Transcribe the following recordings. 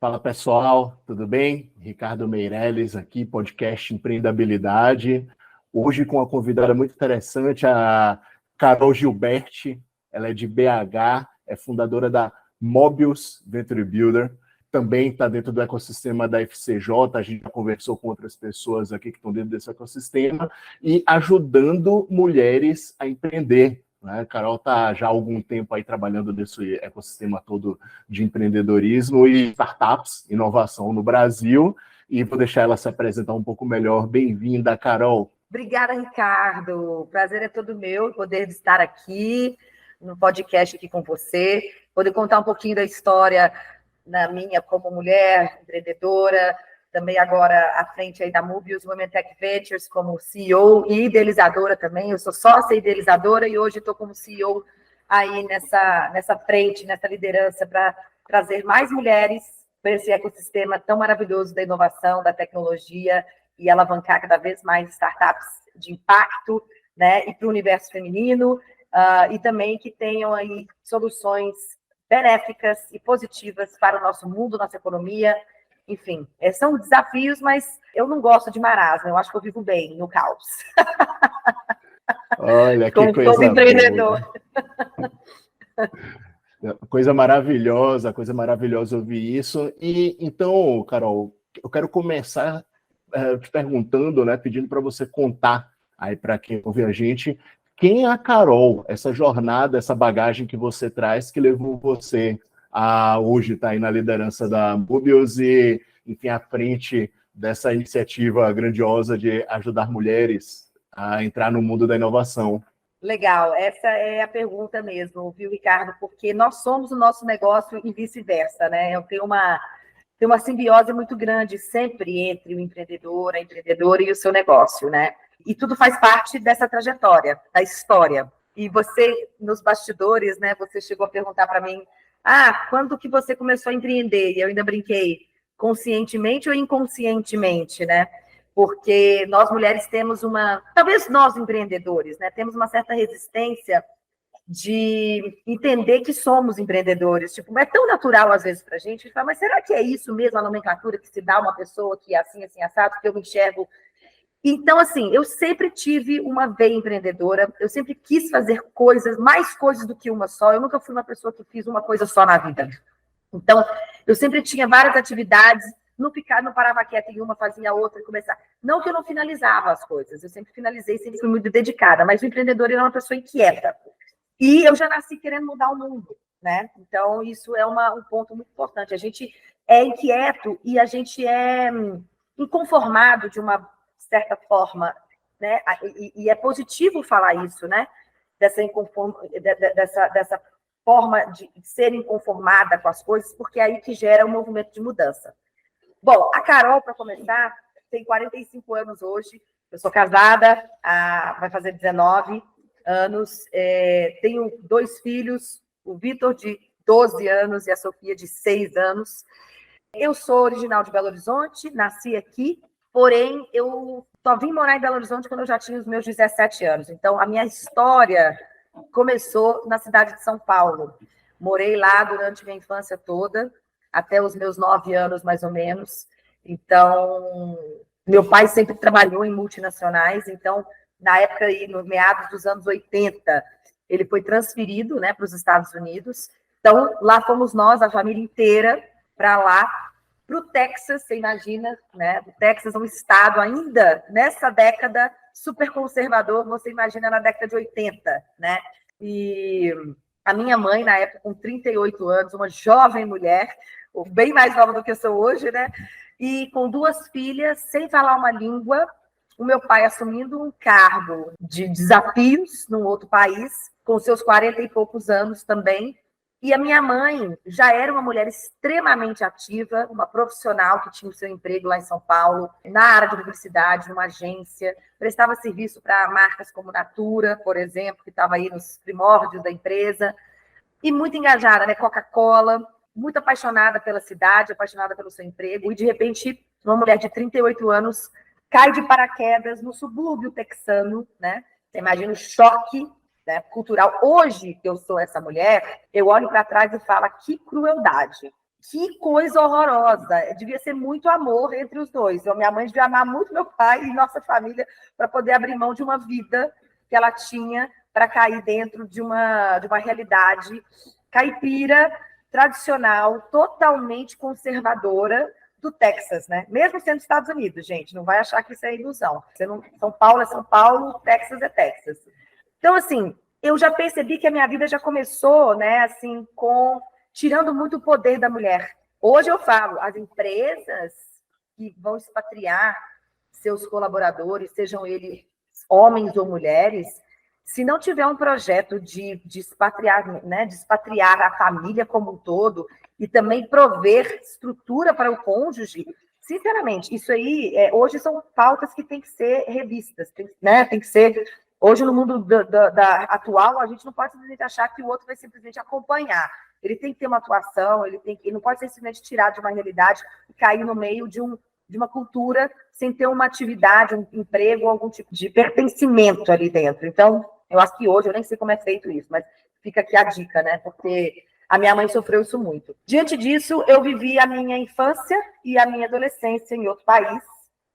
Fala pessoal, tudo bem? Ricardo Meirelles aqui, podcast Empreendabilidade. Hoje com uma convidada muito interessante, a Carol Gilberti. Ela é de BH, é fundadora da Mobius Venture Builder. Também está dentro do ecossistema da FCJ. A gente já conversou com outras pessoas aqui que estão dentro desse ecossistema e ajudando mulheres a empreender. A Carol está já há algum tempo aí trabalhando nesse ecossistema todo de empreendedorismo e startups, inovação no Brasil, e vou deixar ela se apresentar um pouco melhor. Bem-vinda, Carol. Obrigada, Ricardo. O prazer é todo meu poder estar aqui no podcast aqui com você, poder contar um pouquinho da história na minha como mulher empreendedora, também agora à frente aí da Mobius Women Tech Ventures como CEO e idealizadora também. Eu sou sócia idealizadora e hoje estou como CEO aí nessa frente, nessa liderança para trazer mais mulheres para esse ecossistema tão maravilhoso da inovação, da tecnologia e alavancar cada vez mais startups de impacto, né, e para o universo feminino, e também que tenham aí soluções benéficas e positivas para o nosso mundo, nossa economia. Enfim, são desafios, mas eu não gosto de marasmo, eu acho que eu vivo bem no caos. Olha, que como coisa todo empreendedor. Coisa maravilhosa ouvir isso. E então, Carol, eu quero começar te perguntando, né, pedindo para você contar aí para quem ouve a gente, quem é a Carol, essa jornada, essa bagagem que você traz, que levou você a hoje estar aí na liderança da Mobius e, enfim, à frente dessa iniciativa grandiosa de ajudar mulheres a entrar no mundo da inovação. Legal, essa é a pergunta mesmo, viu, Ricardo? Porque nós somos o nosso negócio e vice-versa, né? Eu tenho uma simbiose muito grande sempre entre o empreendedor, a empreendedora e o seu negócio, né? E tudo faz parte dessa trajetória, da história. E você, nos bastidores, né, você chegou a perguntar para mim, quando que você começou a empreender? E eu ainda brinquei, conscientemente ou inconscientemente, né? Porque nós mulheres temos talvez nós empreendedores, né, temos uma certa resistência de entender que somos empreendedores. Tipo, é tão natural às vezes para a gente, fala, mas será que é isso mesmo a nomenclatura que se dá a uma pessoa que é assim, assim, assado, que eu me enxergo? Então, assim, eu sempre tive uma veia empreendedora, eu sempre quis fazer coisas, mais coisas do que uma só, eu nunca fui uma pessoa que fiz uma coisa só na vida. Então, eu sempre tinha várias atividades, não parava quieta em uma, fazia outra e começava. Não que eu não finalizava as coisas, eu sempre finalizei, sempre fui muito dedicada, mas o empreendedor era uma pessoa inquieta. E eu já nasci querendo mudar o mundo, né? Então, isso é um ponto muito importante. A gente é inquieto e a gente é inconformado de uma certa forma, né? E é positivo falar isso, né? Dessa forma de ser inconformada com as coisas, porque é aí que gera um movimento de mudança. Bom, a Carol, para começar, tem 45 anos hoje, eu sou casada, vai fazer 19 anos, tenho 2 filhos, o Vitor, de 12 anos, e a Sofia, de 6 anos. Eu sou original de Belo Horizonte, nasci aqui, porém, eu só vim morar em Belo Horizonte quando eu já tinha os meus 17 anos. Então, a minha história começou na cidade de São Paulo. Morei lá durante minha infância toda, até os meus 9 anos, mais ou menos. Então, meu pai sempre trabalhou em multinacionais, então, na época, no meados dos anos 80, ele foi transferido, né, para os Estados Unidos. Então, lá fomos nós, a família inteira, para lá, para o Texas, você imagina, né? O Texas é um estado ainda nessa década super conservador, você imagina na década de 80, né? E a minha mãe, na época, com 38 anos, uma jovem mulher, bem mais nova do que eu sou hoje, né? E com 2 filhas, sem falar uma língua, o meu pai assumindo um cargo de desafios num outro país, com seus 40 e poucos anos também. E a minha mãe já era uma mulher extremamente ativa, uma profissional que tinha o seu emprego lá em São Paulo, na área de publicidade, numa agência, prestava serviço para marcas como Natura, por exemplo, que estava aí nos primórdios da empresa, e muito engajada, né? Coca-Cola, muito apaixonada pela cidade, apaixonada pelo seu emprego, e de repente, uma mulher de 38 anos cai de paraquedas no subúrbio texano, né? Você imagina o choque, né, cultural. Hoje, que eu sou essa mulher, eu olho para trás e falo, que crueldade. Que coisa horrorosa. Devia ser muito amor entre os dois. Minha mãe devia amar muito meu pai e nossa família para poder abrir mão de uma vida que ela tinha para cair dentro de uma realidade caipira, tradicional, totalmente conservadora do Texas, né? Mesmo sendo Estados Unidos, gente, não vai achar que isso é ilusão. São Paulo é São Paulo, Texas é Texas. Então, assim, eu já percebi que a minha vida já começou, né, assim, tirando muito o poder da mulher. Hoje eu falo, as empresas que vão expatriar seus colaboradores, sejam eles homens ou mulheres, se não tiver um projeto de expatriar, né, de expatriar a família como um todo e também prover estrutura para o cônjuge, sinceramente, isso aí, hoje são pautas que têm que ser revistas, tem que ser. Hoje, no mundo atual, a gente não pode simplesmente achar que o outro vai simplesmente acompanhar. Ele tem que ter uma atuação, ele não pode ser simplesmente tirado de uma realidade e cair no meio de uma cultura sem ter uma atividade, um emprego, algum tipo de pertencimento ali dentro. Então, eu acho que hoje, eu nem sei como é feito isso, mas fica aqui a dica, né? Porque a minha mãe sofreu isso muito. Diante disso, eu vivi a minha infância e a minha adolescência em outro país,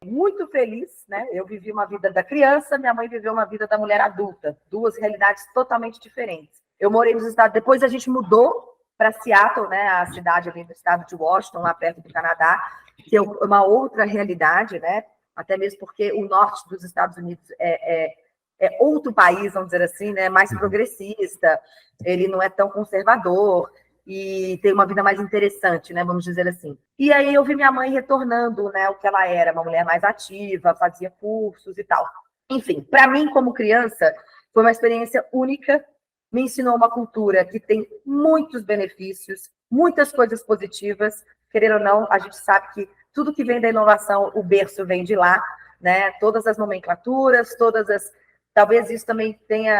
muito feliz, né? Eu vivi uma vida da criança, minha mãe viveu uma vida da mulher adulta, duas realidades totalmente diferentes. Eu morei nos Estados, depois a gente mudou para Seattle, né? A cidade ali do estado de Washington, lá perto do Canadá, que é uma outra realidade, né? Até mesmo porque o norte dos Estados Unidos é outro país, vamos dizer assim, né? Mais progressista, ele não é tão conservador e tem uma vida mais interessante, né? Vamos dizer assim. E aí eu vi minha mãe retornando, né? O que ela era, uma mulher mais ativa, fazia cursos e tal. Enfim, para mim, como criança, foi uma experiência única, me ensinou uma cultura que tem muitos benefícios, muitas coisas positivas, querendo ou não, a gente sabe que tudo que vem da inovação, o berço vem de lá, né? Todas as nomenclaturas, talvez isso também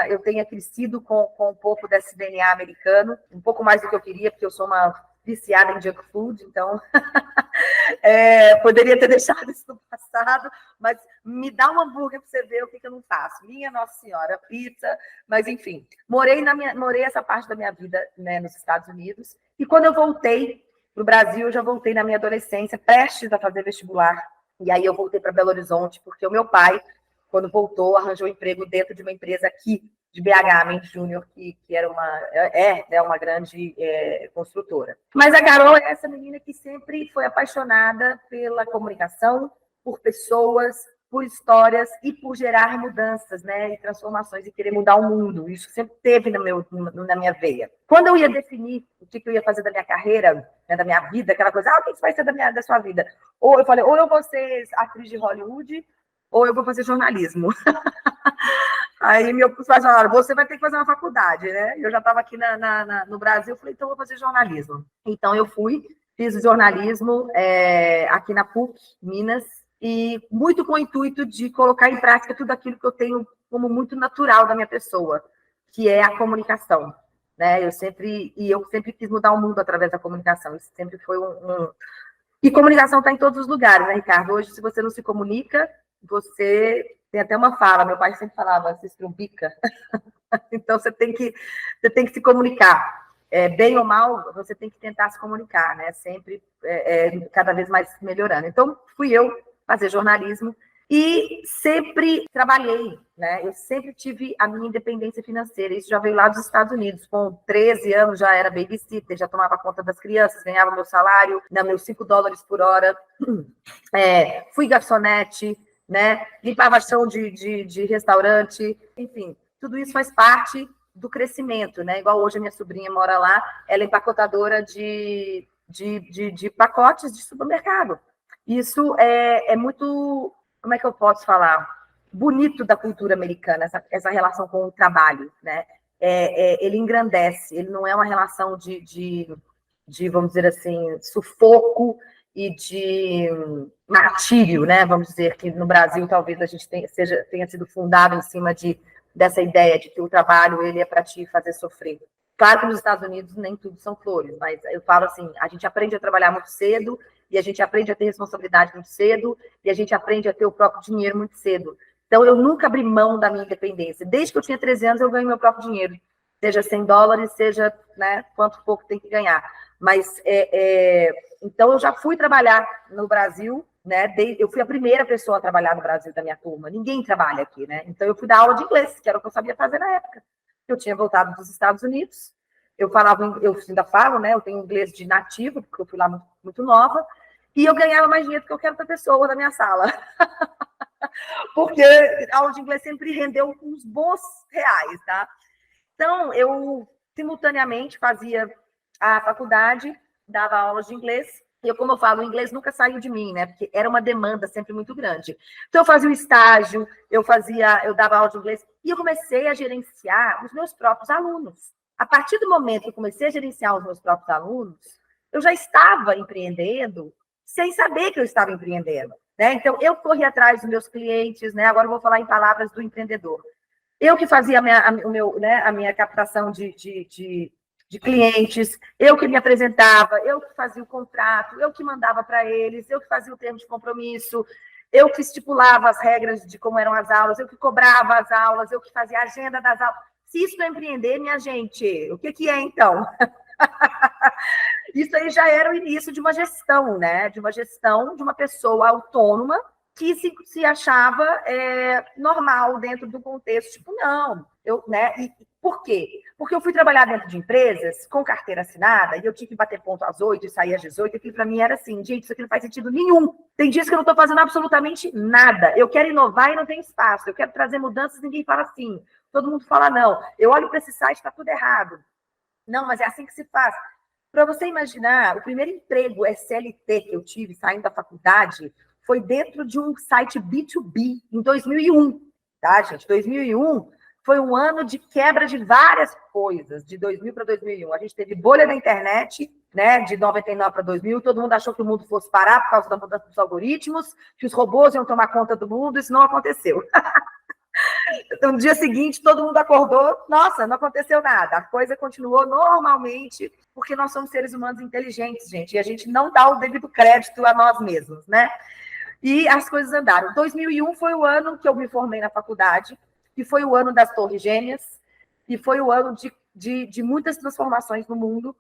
eu tenha crescido com um pouco desse DNA americano, um pouco mais do que eu queria, porque eu sou uma viciada em junk food, então poderia ter deixado isso no passado, mas me dá um hambúrguer para você ver o que eu não faço. Minha Nossa Senhora, pizza, mas enfim. Morei essa parte da minha vida, né, nos Estados Unidos, e quando eu voltei para o Brasil, eu já voltei na minha adolescência, prestes a fazer vestibular, e aí eu voltei para Belo Horizonte, porque o meu pai, quando voltou, arranjou um emprego dentro de uma empresa aqui, de BH, Mendes Júnior, que era uma grande construtora. Mas a Carol é essa menina que sempre foi apaixonada pela comunicação, por pessoas, por histórias e por gerar mudanças, né, e transformações e querer mudar o mundo. Isso sempre teve na minha veia. Quando eu ia definir o que eu ia fazer da minha carreira, né, da minha vida, aquela coisa, o que vai ser da sua vida? Ou eu falei, ou eu vou ser atriz de Hollywood, ou eu vou fazer jornalismo. Aí meu pai falou, você vai ter que fazer uma faculdade, né? Eu já estava aqui no Brasil, eu falei, então eu vou fazer jornalismo. Então eu fiz jornalismo aqui na PUC, Minas, e muito com o intuito de colocar em prática tudo aquilo que eu tenho como muito natural da minha pessoa, que é a comunicação, né? Eu sempre quis mudar o mundo através da comunicação. Isso sempre foi E comunicação está em todos os lugares, né, Ricardo? Hoje, se você não se comunica, você tem até uma fala, meu pai sempre falava, se estrumbica. Então, você tem que se comunicar. Bem ou mal, você tem que tentar se comunicar, né? Sempre, cada vez mais melhorando. Então, fui eu fazer jornalismo e sempre trabalhei, né? Eu sempre tive a minha independência financeira. Isso já veio lá dos Estados Unidos. Com 13 anos, já era babysitter, já tomava conta das crianças, ganhava meu salário, meus $5 por hora. Fui garçonete, né? Limpava chão de restaurante, enfim, tudo isso faz parte do crescimento, né? Igual hoje a minha sobrinha mora lá, ela é empacotadora de pacotes de supermercado. Isso é muito, como é que eu posso falar? Bonito da cultura americana, essa relação com o trabalho, né? Ele engrandece, ele não é uma relação de, vamos dizer assim, sufoco e de martírio, né? Vamos dizer que no Brasil talvez a gente tenha sido fundado em cima dessa ideia de que o trabalho ele é para te fazer sofrer. Claro que nos Estados Unidos nem tudo são flores, mas eu falo assim, a gente aprende a trabalhar muito cedo e a gente aprende a ter responsabilidade muito cedo e a gente aprende a ter o próprio dinheiro muito cedo. Então, eu nunca abri mão da minha independência. Desde que eu tinha 13 anos, eu ganho meu próprio dinheiro. Seja $100, seja, né, quanto pouco tem que ganhar. Mas, então, eu já fui trabalhar no Brasil, né? Eu fui a primeira pessoa a trabalhar no Brasil da minha turma. Ninguém trabalha aqui, né? Então, eu fui dar aula de inglês, que era o que eu sabia fazer na época. Eu tinha voltado dos Estados Unidos, eu ainda falo, né? Eu tenho inglês de nativo, porque eu fui lá muito, muito nova, e eu ganhava mais dinheiro do que qualquer outra pessoa da minha sala. Porque a aula de inglês sempre rendeu uns bons reais, tá? Então, eu simultaneamente fazia a faculdade, dava aulas de inglês, e como eu falo, o inglês nunca saiu de mim, né? Porque era uma demanda sempre muito grande. Então, eu fazia o estágio, eu dava aula de inglês, e eu comecei a gerenciar os meus próprios alunos. A partir do momento que eu comecei a gerenciar os meus próprios alunos, eu já estava empreendendo sem saber que eu estava empreendendo, né? Então, eu corri atrás dos meus clientes, né? Agora eu vou falar em palavras do empreendedor. Eu que fazia a minha captação de clientes, eu que me apresentava, eu que fazia o contrato, eu que mandava para eles, eu que fazia o termo de compromisso, eu que estipulava as regras de como eram as aulas, eu que cobrava as aulas, eu que fazia a agenda das aulas. Se isso não é empreender, minha gente, o que é então? Isso aí já era o início de uma gestão, né? De uma gestão de uma pessoa autônoma que se achava normal dentro do contexto. Tipo, não, né? E por quê? Porque eu fui trabalhar dentro de empresas com carteira assinada e eu tinha que bater ponto às 8 e sair às 18. Aquilo para mim era assim, gente, isso aqui não faz sentido nenhum. Tem dias que eu não estou fazendo absolutamente nada. Eu quero inovar e não tem espaço. Eu quero trazer mudanças e ninguém fala assim. Todo mundo fala não. Eu olho para esse site, está tudo errado. Não, mas é assim que se faz. Para você imaginar, o primeiro emprego SLT que eu tive saindo da faculdade foi dentro de um site B2B em 2001, tá, gente? 2001 foi um ano de quebra de várias coisas, de 2000 para 2001. A gente teve bolha da internet, né, de 99 para 2000, todo mundo achou que o mundo fosse parar por causa da mudança dos algoritmos, que os robôs iam tomar conta do mundo, isso não aconteceu. Então, no dia seguinte, todo mundo acordou, nossa, não aconteceu nada, a coisa continuou normalmente, porque nós somos seres humanos inteligentes, gente, e a gente não dá o devido crédito a nós mesmos, né? E as coisas andaram. 2001 foi o ano que eu me formei na faculdade, e foi o ano das Torres Gêmeas, e foi o ano de muitas transformações no mundo,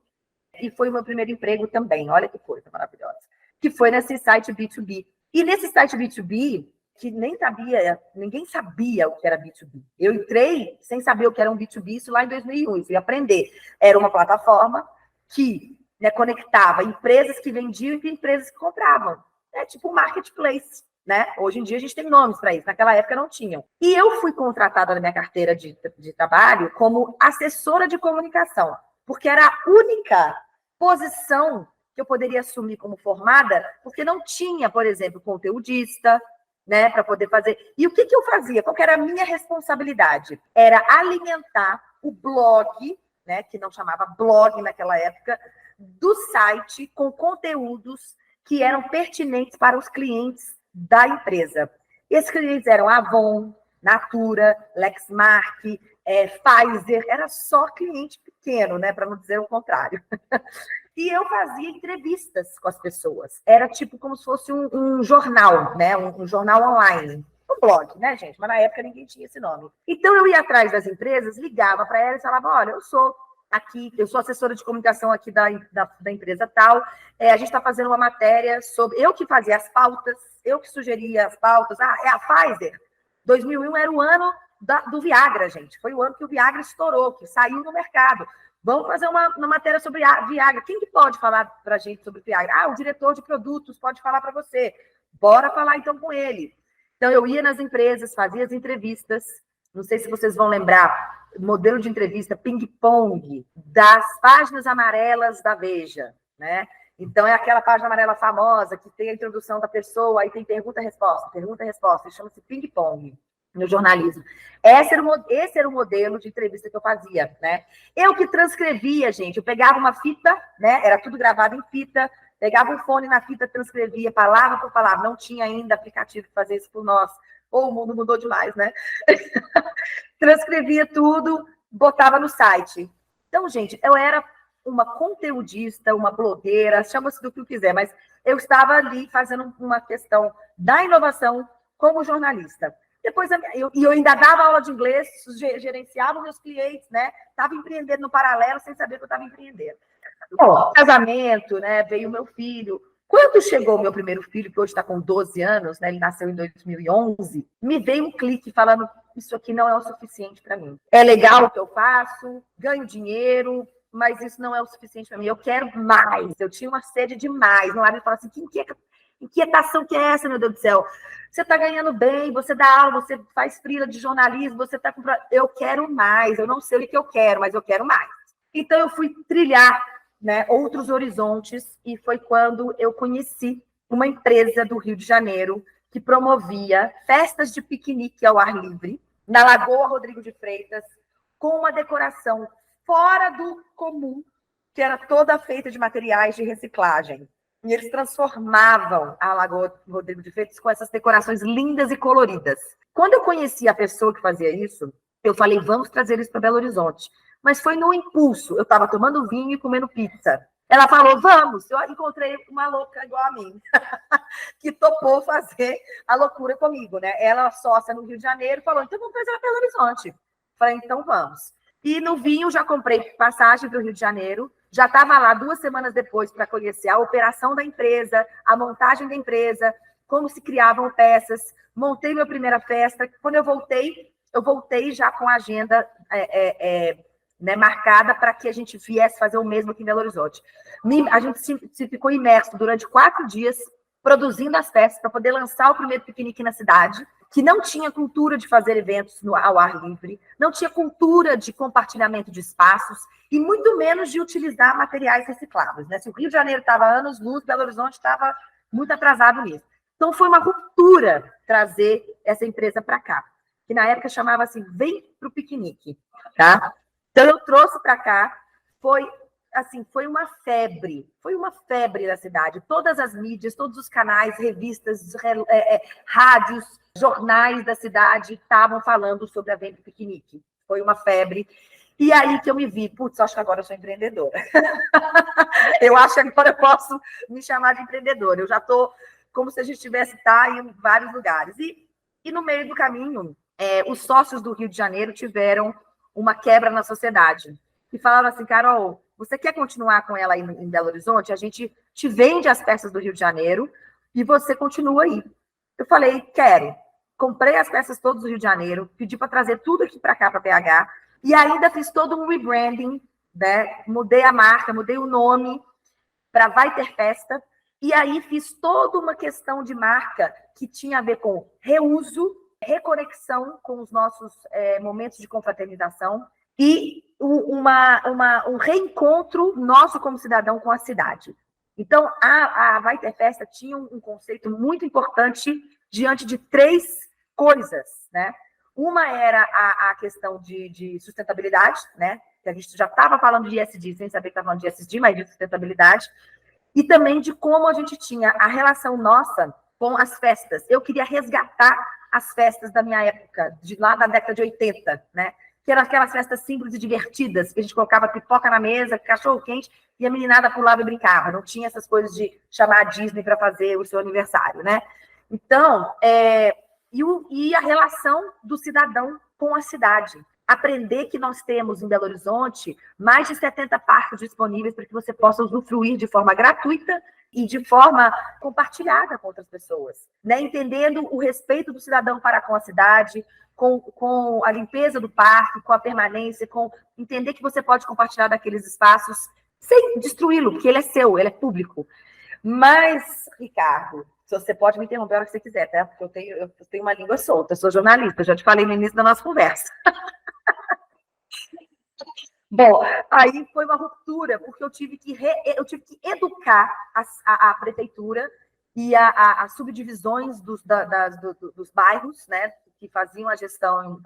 e foi o meu primeiro emprego também, olha que coisa maravilhosa, que foi nesse site B2B. E nesse site B2B, que ninguém sabia o que era B2B. Eu entrei sem saber o que era um B2B, isso lá em 2001, fui aprender. Era uma plataforma que, né, conectava empresas que vendiam e empresas que compravam. É tipo um marketplace, né? Hoje em dia a gente tem nomes para isso, naquela época não tinham. E eu fui contratada na minha carteira de trabalho como assessora de comunicação, porque era a única posição que eu poderia assumir como formada, porque não tinha, por exemplo, conteudista, né, para poder fazer. E o que eu fazia? Qual que era a minha responsabilidade? Era alimentar o blog, né, que não chamava blog naquela época, do site com conteúdos que eram pertinentes para os clientes da empresa. Esses clientes eram Avon, Natura, Lexmark, Pfizer, era só cliente pequeno, né, para não dizer o contrário. E eu fazia entrevistas com as pessoas. Era tipo como se fosse um jornal, né? Um jornal online. Um blog, né, gente? Mas na época ninguém tinha esse nome. Então eu ia atrás das empresas, ligava para elas e falava: olha, eu sou assessora de comunicação aqui da empresa tal. A gente está fazendo uma matéria sobre. Eu que fazia as pautas, eu que sugeria as pautas. É a Pfizer. 2001 era o ano do Viagra, gente. Foi o ano que o Viagra estourou, que saiu no mercado. Vamos fazer uma matéria sobre Viagra. Quem que pode falar para a gente sobre Viagra? O diretor de produtos pode falar para você. Bora falar, então, com ele. Então, eu ia nas empresas, fazia as entrevistas. Não sei se vocês vão lembrar, modelo de entrevista ping-pong das páginas amarelas da Veja, né? Então, é aquela página amarela famosa que tem a introdução da pessoa, aí tem pergunta-resposta, chama-se ping-pong no jornalismo. Esse era o modelo de entrevista que eu fazia, né? Eu que transcrevia, gente, eu pegava uma fita, né? Era tudo gravado em fita, pegava um fone na fita, transcrevia palavra por palavra. Não tinha ainda aplicativo que fazia isso por nós. Ou o mundo mudou demais, né? Transcrevia tudo, botava no site. Então, gente, eu era uma conteudista, uma blogueira, chama-se do que quiser, mas eu estava ali fazendo uma questão da inovação como jornalista. Depois eu ainda dava aula de inglês, gerenciava meus clientes, né? Estava empreendendo no paralelo sem saber que eu estava empreendendo. Bom, casamento, né? Veio meu filho. Quando chegou o meu primeiro filho, que hoje está com 12 anos, né? Ele nasceu em 2011, me veio um clique falando: isso aqui não é o suficiente para mim. É legal o que eu faço, ganho dinheiro, mas isso não é o suficiente para mim. Eu quero mais. Eu tinha uma sede de mais. Não era falar assim: que inquietação que é essa, meu Deus do céu? Você está ganhando bem, você dá aula, você faz freela de jornalismo, você está com. Eu quero mais. Eu não sei o que eu quero, mas eu quero mais. Então eu fui trilhar, né, outros horizontes, e foi quando eu conheci uma empresa do Rio de Janeiro que promovia festas de piquenique ao ar livre, na Lagoa Rodrigo de Freitas, com uma decoração fora do comum, que era toda feita de materiais de reciclagem. E eles transformavam a Lagoa Rodrigo de Freitas com essas decorações lindas e coloridas. Quando eu conheci a pessoa que fazia isso, eu falei: vamos trazer isso para Belo Horizonte. Mas foi no impulso. Eu estava tomando vinho e comendo pizza. Ela falou: vamos. Eu encontrei uma louca igual a mim, que topou fazer a loucura comigo, né? Ela, sócia no Rio de Janeiro, falou: então vamos fazer a Belo Horizonte. Falei: então vamos. E no vinho já comprei passagem para o Rio de Janeiro. Já estava lá 2 semanas depois para conhecer a operação da empresa, a montagem da empresa, como se criavam peças. Montei minha primeira festa. Quando eu voltei já com a agenda né, marcada para que a gente viesse fazer o mesmo aqui em Belo Horizonte. A gente se ficou imerso durante 4 dias produzindo as festas para poder lançar o primeiro piquenique na cidade, que não tinha cultura de fazer eventos ao ar livre, não tinha cultura de compartilhamento de espaços e muito menos de utilizar materiais recicláveis, né? Se o Rio de Janeiro estava anos-luz, Belo Horizonte estava muito atrasado nisso. Então, foi uma ruptura trazer essa empresa para cá, que na época chamava assim: vem para o piquenique, tá? Então, eu trouxe para cá, foi uma febre da cidade. Todas as mídias, todos os canais, revistas, rádios, jornais da cidade estavam falando sobre a Vem pro Piquenique. Foi uma febre. E aí que eu me vi: putz, acho que agora eu sou empreendedora. Eu acho que agora eu posso me chamar de empreendedora. Eu já estou como se a gente tivesse em vários lugares. E no meio do caminho, os sócios do Rio de Janeiro tiveram uma quebra na sociedade. E falaram assim: Carol, você quer continuar com ela aí em Belo Horizonte? A gente te vende as peças do Rio de Janeiro e você continua aí. Eu falei: quero. Comprei as peças todas do Rio de Janeiro, pedi para trazer tudo aqui para cá, para PH, e ainda fiz todo um rebranding, né? Mudei a marca, mudei o nome para Vai Ter Festa, e aí fiz toda uma questão de marca que tinha a ver com reuso, reconexão com os nossos momentos de confraternização e um reencontro nosso como cidadão com a cidade. Então, a Vai Ter Festa tinha um conceito muito importante diante de 3 coisas, né? Uma era a questão de sustentabilidade, né? Que a gente já estava falando de ESG, sem saber que estava falando de ESG, mas de sustentabilidade. E também de como a gente tinha a relação nossa com as festas. Eu queria resgatar as festas da minha época, de lá da década de 80, né? Que eram aquelas festas simples e divertidas, que a gente colocava pipoca na mesa, cachorro-quente, e a meninada pulava e brincava. Não tinha essas coisas de chamar a Disney para fazer o seu aniversário, né? Então, e a relação do cidadão com a cidade. Aprender que nós temos em Belo Horizonte mais de 70 parques disponíveis para que você possa usufruir de forma gratuita e de forma compartilhada com outras pessoas, né? Entendendo o respeito do cidadão para com a cidade, com a limpeza do parque, com a permanência, com entender que você pode compartilhar daqueles espaços sem destruí-lo, porque ele é seu, ele é público. Mas, Ricardo, você pode me interromper a hora que você quiser, tá? Porque eu tenho uma língua solta, eu sou jornalista, já te falei no início da nossa conversa. Bom, aí foi uma ruptura, porque eu tive que educar a prefeitura e as subdivisões dos bairros, né, que faziam a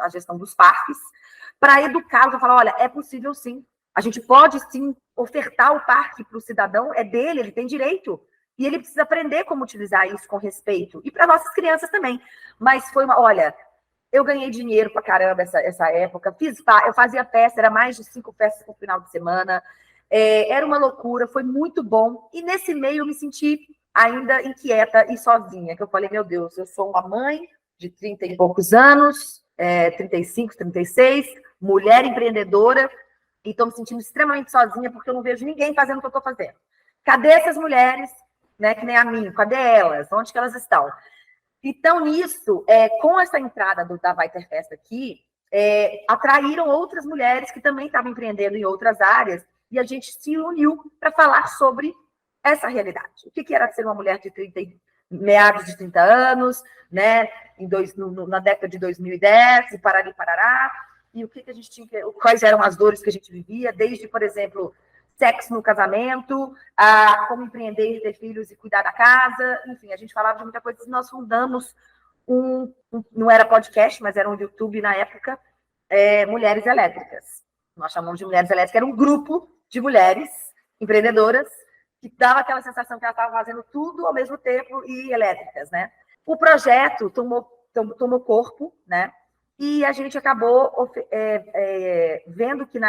gestão dos parques, para educá-los, para falar: olha, é possível sim, a gente pode sim ofertar o parque para o cidadão, é dele, ele tem direito, e ele precisa aprender como utilizar isso com respeito, e para nossas crianças também. Mas olha, eu ganhei dinheiro pra caramba essa época, eu fazia festa, era mais de 5 festas por final de semana, era uma loucura, foi muito bom, e nesse meio eu me senti ainda inquieta e sozinha, que eu falei: meu Deus, eu sou uma mãe de 30 e poucos anos, 35, 36, mulher empreendedora, e estou me sentindo extremamente sozinha porque eu não vejo ninguém fazendo o que eu estou fazendo. Cadê essas mulheres, né, que nem a mim? Cadê elas? Onde que elas estão? Então, nisso, com essa entrada da Weiterfest aqui, atraíram outras mulheres que também estavam empreendendo em outras áreas, e a gente se uniu para falar sobre essa realidade. O que era ser uma mulher de meados de 30 anos, né, na década de 2010, e parari parará, e o que a gente tinha, quais eram as dores que a gente vivia, desde, por exemplo, sexo no casamento, a como empreender, ter filhos e cuidar da casa, enfim, a gente falava de muita coisa. Nós fundamos não era podcast, mas era um YouTube na época, Mulheres Elétricas. Nós chamamos de Mulheres Elétricas, era um grupo de mulheres empreendedoras que dava aquela sensação que elas estavam fazendo tudo ao mesmo tempo e elétricas, né? O projeto tomou corpo, né? E a gente acabou vendo que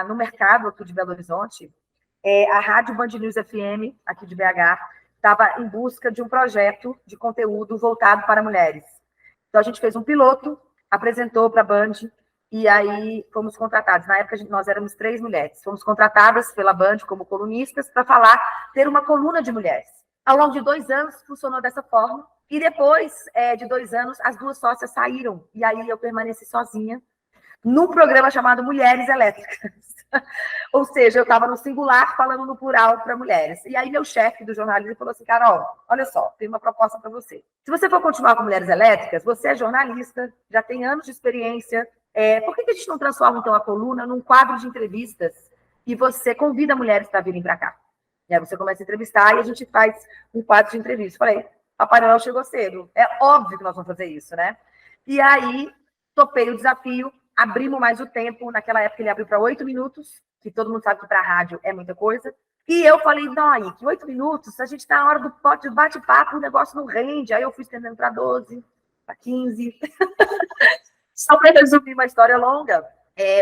no mercado aqui de Belo Horizonte, a Rádio Band News FM, aqui de BH, estava em busca de um projeto de conteúdo voltado para mulheres. Então, a gente fez um piloto, apresentou para a Band, e aí fomos contratados. Na época, nós éramos 3 mulheres. Fomos contratadas pela Band como colunistas para ter uma coluna de mulheres. Ao longo de 2 anos, funcionou dessa forma. E depois de 2 anos, as 2 sócias saíram. E aí eu permaneci sozinha num programa chamado Mulheres Elétricas. Ou seja, eu estava no singular falando no plural para mulheres. E aí meu chefe do jornalismo falou assim, Carol, olha só, tem uma proposta para você. Se você for continuar com Mulheres Elétricas, você é jornalista, já tem anos de experiência, por que a gente não transforma, então, a coluna num quadro de entrevistas e você convida mulheres para virem para cá? E aí você começa a entrevistar e a gente faz um quadro de entrevistas. Falei, Papai Noel chegou cedo. É óbvio que nós vamos fazer isso, né? E aí, topei o desafio, abrimos mais o tempo. Naquela época, ele abriu para 8 minutos, que todo mundo sabe que para a rádio é muita coisa. E eu falei, não, aí, que 8 minutos, a gente está na hora do bate-papo, o negócio não rende. Aí eu fui estendendo para 12, para 15. Só para resumir uma história longa,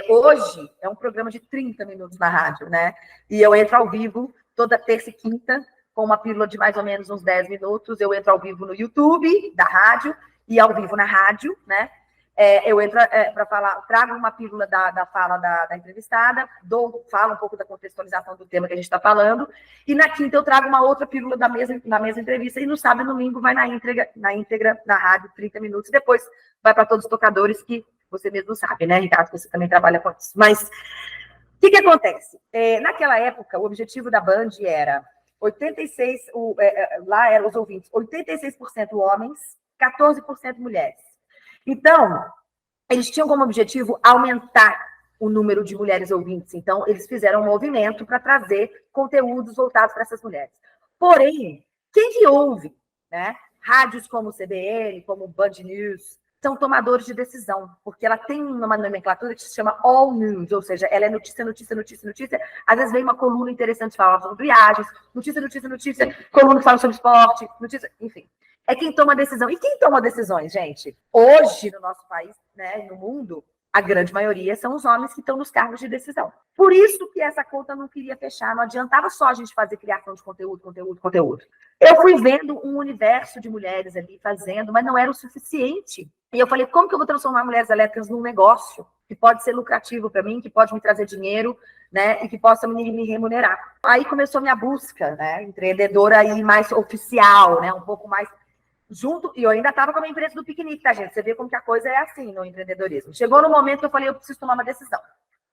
hoje é um programa de 30 minutos na rádio, né? E eu entro ao vivo toda terça e quinta, com uma pílula de mais ou menos uns 10 minutos. Eu entro ao vivo no YouTube da rádio e ao vivo na rádio, né? Eu entro para falar, trago uma pílula da fala da entrevistada, falo um pouco da contextualização do tema que a gente está falando, e na quinta eu trago uma outra pílula da mesma entrevista, e no sábado e domingo vai na íntegra na rádio, 30 minutos, depois vai para todos os tocadores, que você mesmo sabe, né, Ricardo, você também trabalha com isso. Mas o que acontece? Naquela época, o objetivo da Band era 86%, lá eram os ouvintes, 86% homens, 14% mulheres. Então, eles tinham como objetivo aumentar o número de mulheres ouvintes. Então, eles fizeram um movimento para trazer conteúdos voltados para essas mulheres. Porém, quem que ouve, né? Rádios como o CBN, como o Band News, são tomadores de decisão, porque ela tem uma nomenclatura que se chama All News, ou seja, ela é notícia, notícia, notícia, notícia. Às vezes vem uma coluna interessante falando sobre viagens, notícia, notícia, notícia, coluna que fala sobre esporte, notícia, enfim. É quem toma decisão. E quem toma decisões, gente? Hoje, no nosso país, né, no mundo, a grande maioria são os homens que estão nos cargos de decisão. Por isso que essa conta não queria fechar, não adiantava só a gente fazer criação de conteúdo. Eu fui vendo um universo de mulheres ali fazendo, mas não era o suficiente. E eu falei, como que eu vou transformar Mulheres Elétricas num negócio que pode ser lucrativo para mim, que pode me trazer dinheiro, né, e que possa me remunerar? Aí começou minha busca, né, empreendedora aí mais oficial, né, um pouco mais junto, e eu ainda estava com a minha empresa do piquenique, tá, gente? Você vê como que a coisa é assim no empreendedorismo. Chegou no momento que eu falei, eu preciso tomar uma decisão.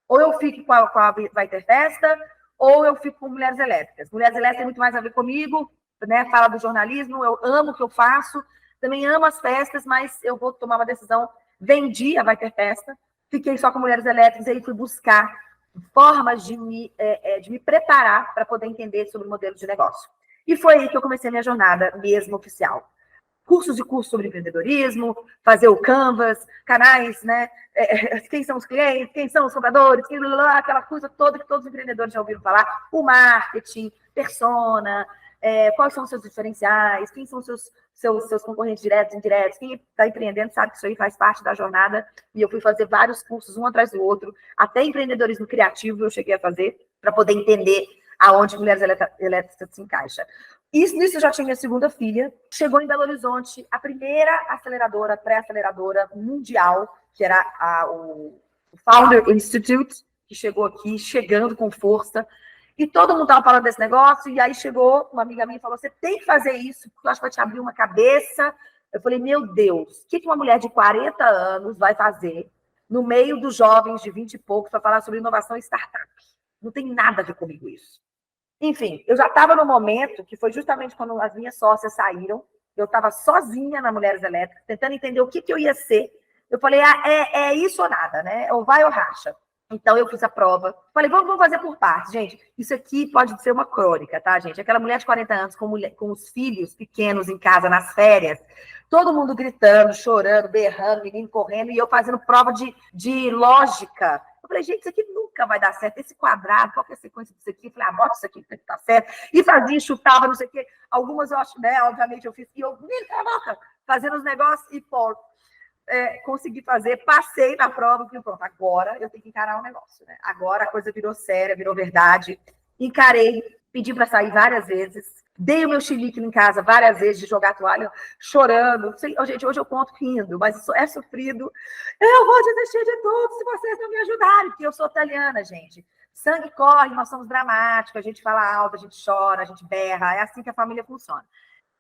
Ou eu fico com a Weiterfesta, ou eu fico com Mulheres Elétricas. Mulheres Elétricas tem muito mais a ver comigo, né? Fala do jornalismo, eu amo o que eu faço, também amo as festas, mas eu vou tomar uma decisão. Vendi a Weiterfesta, fiquei só com Mulheres Elétricas, e aí fui buscar formas de me preparar para poder entender sobre o modelo de negócio. E foi aí que eu comecei a minha jornada mesmo oficial. Cursos sobre empreendedorismo, fazer o Canvas, canais, né? Quem são os clientes, quem são os compradores, aquela coisa toda que todos os empreendedores já ouviram falar, o marketing, persona, quais são os seus diferenciais, quem são os seus concorrentes diretos e indiretos, quem está empreendendo sabe que isso aí faz parte da jornada, e eu fui fazer vários cursos, um atrás do outro, até empreendedorismo criativo eu cheguei a fazer, para poder entender aonde Mulheres Elétricas se encaixa. Nisso eu já tinha minha segunda filha. Chegou em Belo Horizonte a primeira pré-aceleradora mundial, que era o Founder Institute, que chegou aqui, chegando com força, e todo mundo estava falando desse negócio, e aí chegou uma amiga minha e falou, você tem que fazer isso, porque eu acho que vai te abrir uma cabeça. Eu falei, meu Deus, o que uma mulher de 40 anos vai fazer no meio dos jovens de 20 e poucos para falar sobre inovação e startup? Não tem nada a ver comigo isso. Enfim, eu já estava no momento que foi justamente quando as minhas sócias saíram, eu estava sozinha na Mulheres Elétricas, tentando entender o que eu ia ser. Eu falei, é isso ou nada, né? Ou vai ou racha. Então, eu fiz a prova. Falei, vamos fazer por partes, gente. Isso aqui pode ser uma crônica, tá, gente? Aquela mulher de 40 anos com os filhos pequenos em casa, nas férias, todo mundo gritando, chorando, berrando, menino correndo, e eu fazendo prova de lógica. Eu falei, gente, isso aqui nunca vai dar certo. Esse quadrado, qual que é a sequência disso aqui? Eu falei, bota isso aqui que tá certo. E fazia, chutava, não sei o quê. Algumas eu acho, né, obviamente eu fiz. E eu, fazendo os negócios e pô, consegui fazer, passei na prova, e pronto, agora eu tenho que encarar um negócio, né? Agora a coisa virou séria, virou verdade. Encarei, pedi para sair várias vezes, dei o meu chilique em casa várias vezes de jogar toalha, chorando. Gente, hoje eu conto rindo, mas isso é sofrido. Eu vou desistir de tudo se vocês não me ajudarem, porque eu sou italiana, gente. Sangue corre, nós somos dramáticos, a gente fala alto, a gente chora, a gente berra, é assim que a família funciona.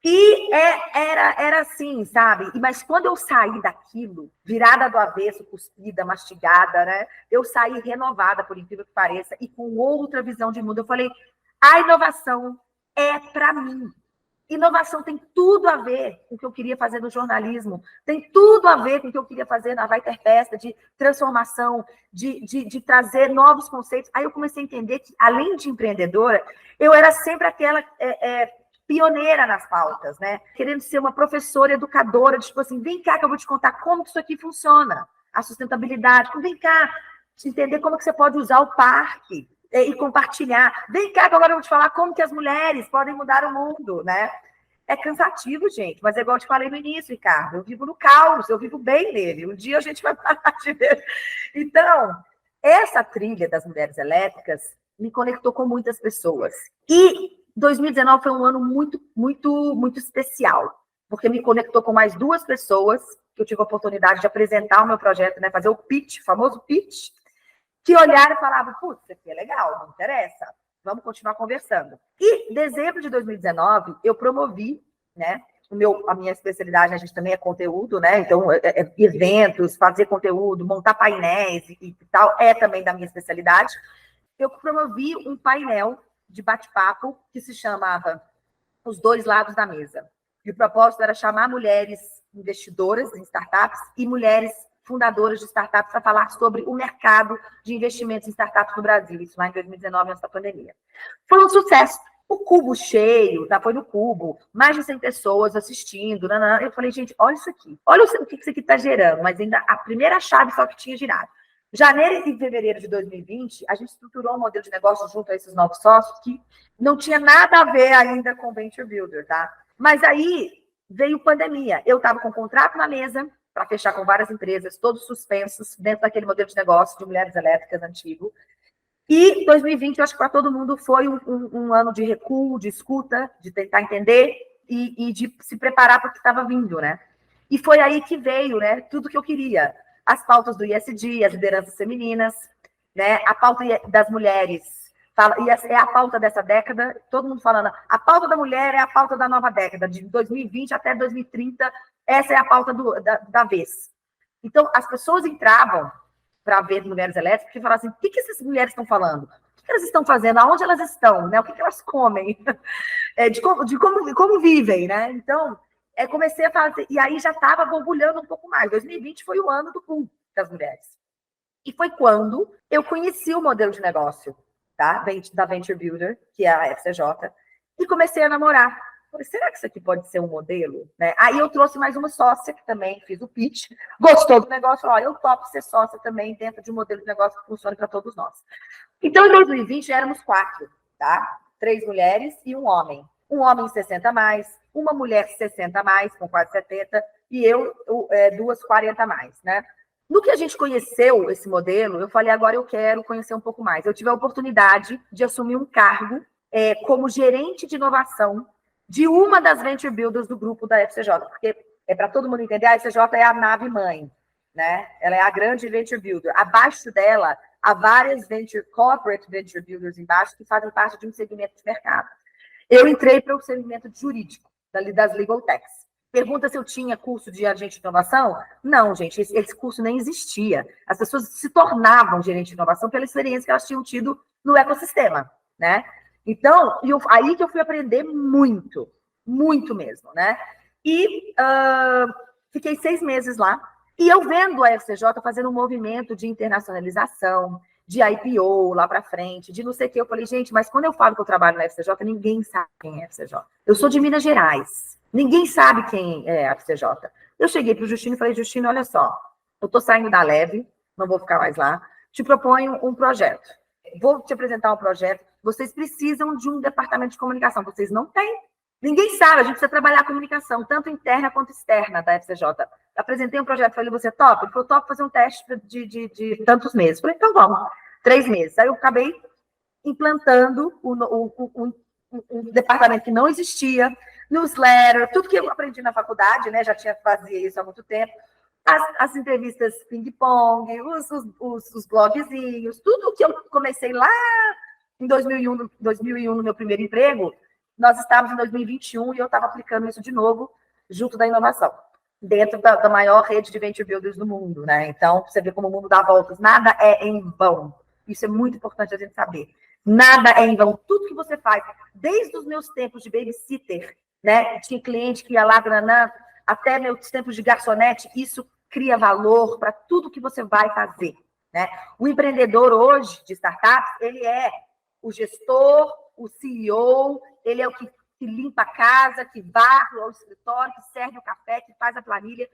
E era assim, sabe? Mas quando eu saí daquilo, virada do avesso, cuspida, mastigada, né? Eu saí renovada, por incrível que pareça, e com outra visão de mundo. Eu falei, a inovação é para mim. Inovação tem tudo a ver com o que eu queria fazer no jornalismo, tem tudo a ver com o que eu queria fazer na Vai Ter Festa, de transformação, de trazer novos conceitos. Aí eu comecei a entender que, além de empreendedora, eu era sempre aquela... pioneira nas pautas, né? Querendo ser uma professora educadora, tipo assim, vem cá que eu vou te contar como que isso aqui funciona, a sustentabilidade, vem cá, te entender como que você pode usar o parque e compartilhar, vem cá que agora eu vou te falar como que as mulheres podem mudar o mundo, né? É cansativo, gente, mas é igual eu te falei no início, Ricardo, eu vivo no caos, eu vivo bem nele, um dia a gente vai parar de ver. Então, essa trilha das Mulheres Elétricas me conectou com muitas pessoas. E 2019 foi um ano muito, muito, muito especial, porque me conectou com mais duas pessoas, que eu tive a oportunidade de apresentar o meu projeto, né, fazer o pitch, o famoso pitch, que olharam e falavam, putz, isso aqui é legal, não interessa, vamos continuar conversando. E em dezembro de 2019, eu promovi, né, a minha especialidade, a gente também é conteúdo, né, então, eventos, fazer conteúdo, montar painéis e tal, é também da minha especialidade. Eu promovi um painel de bate-papo que se chamava Os Dois Lados da Mesa. E o propósito era chamar mulheres investidoras em startups e mulheres fundadoras de startups para falar sobre o mercado de investimentos em startups no Brasil, isso lá em 2019, antes da pandemia. Foi um sucesso. O cubo cheio, tá? Foi no cubo, mais de 100 pessoas assistindo. Eu falei, gente, olha isso aqui. Olha o que isso aqui está gerando, mas ainda a primeira chave só que tinha girado. Janeiro e fevereiro de 2020, a gente estruturou um modelo de negócio junto a esses novos sócios que não tinha nada a ver ainda com Venture Builder, tá? Mas aí veio pandemia. Eu estava com um contrato na mesa para fechar com várias empresas, todos suspensos, dentro daquele modelo de negócio de Mulheres Elétricas antigo. E 2020, eu acho que para todo mundo foi um ano de recuo, de escuta, de tentar entender e de se preparar para o que estava vindo, né? E foi aí que veio, né, tudo que eu queria. As pautas do ISD, as lideranças femininas, né, a pauta das mulheres, é a pauta dessa década, todo mundo falando, a pauta da mulher é a pauta da nova década, de 2020 até 2030, essa é a pauta da vez. Então, as pessoas entravam para ver Mulheres Elétricas e falavam assim, o que essas mulheres estão falando? O que elas estão fazendo? Aonde elas estão? Né? O que elas comem? De como vivem, né? Então, comecei a fazer, e aí já estava borbulhando um pouco mais. 2020 foi o ano do boom das mulheres. E foi quando eu conheci o modelo de negócio, tá? Da Venture Builder, que é a FCJ, e comecei a namorar. Falei, será que isso aqui pode ser um modelo? Né? Aí eu trouxe mais uma sócia, que também fiz o pitch, gostou do negócio, olha, eu topo ser sócia também dentro de um modelo de negócio que funcione para todos nós. Então, em 2020, éramos 4, tá? 3 mulheres e um homem. Um homem 60 a mais, uma mulher 60 a mais, com quase 70, e eu 2 40 a mais, né? No que a gente conheceu esse modelo, eu falei, agora eu quero conhecer um pouco mais. Eu tive a oportunidade de assumir um cargo como gerente de inovação de uma das Venture Builders do grupo da FCJ, porque para todo mundo entender, a FCJ é a nave mãe. né? Ela é a grande venture builder. Abaixo dela, há várias corporate venture builders embaixo que fazem parte de um segmento de mercado. Eu entrei para o segmento jurídico, das legal techs. Pergunta se eu tinha curso de agente de inovação? Não, gente, esse curso nem existia. As pessoas se tornavam gerente de inovação pela experiência que elas tinham tido no ecossistema, né? Então, aí que eu fui aprender muito, muito mesmo, né? E fiquei 6 meses lá. E eu vendo a FCJ fazendo um movimento de internacionalização, de IPO lá para frente, de não sei o que. Eu falei, gente, mas quando eu falo que eu trabalho na FCJ, ninguém sabe quem é a FCJ. Eu sou de Minas Gerais. Ninguém sabe quem é a FCJ. Eu cheguei para o Justino e falei, Justino, olha só, eu estou saindo da Leve, não vou ficar mais lá, te proponho um projeto. Vou te apresentar um projeto. Vocês precisam de um departamento de comunicação. Vocês não têm. Ninguém sabe, a gente precisa trabalhar a comunicação, tanto interna quanto externa da FCJ. Apresentei um projeto, falei, você topa? Ele falou, topa fazer um teste de tantos meses. Falei, então vamos, 3 meses. Aí eu acabei implantando um departamento que não existia, newsletter, tudo que eu aprendi na faculdade, né? Já fazia isso há muito tempo. As entrevistas ping-pong, os blogzinhos, tudo que eu comecei lá em 2001 no meu primeiro emprego, nós estávamos em 2021 e eu estava aplicando isso de novo junto da inovação, dentro da maior rede de venture builders do mundo, né? Então, você vê como o mundo dá voltas. Nada é em vão. Isso é muito importante a gente saber. Nada é em vão. Tudo que você faz, desde os meus tempos de babysitter, né? Tinha cliente que ia lá, até meus tempos de garçonete, isso cria valor para tudo que você vai fazer, né? O empreendedor hoje de startups, ele é o gestor, o CEO, ele é o que limpa a casa, que varre o escritório, que serve o café, que faz a planilha.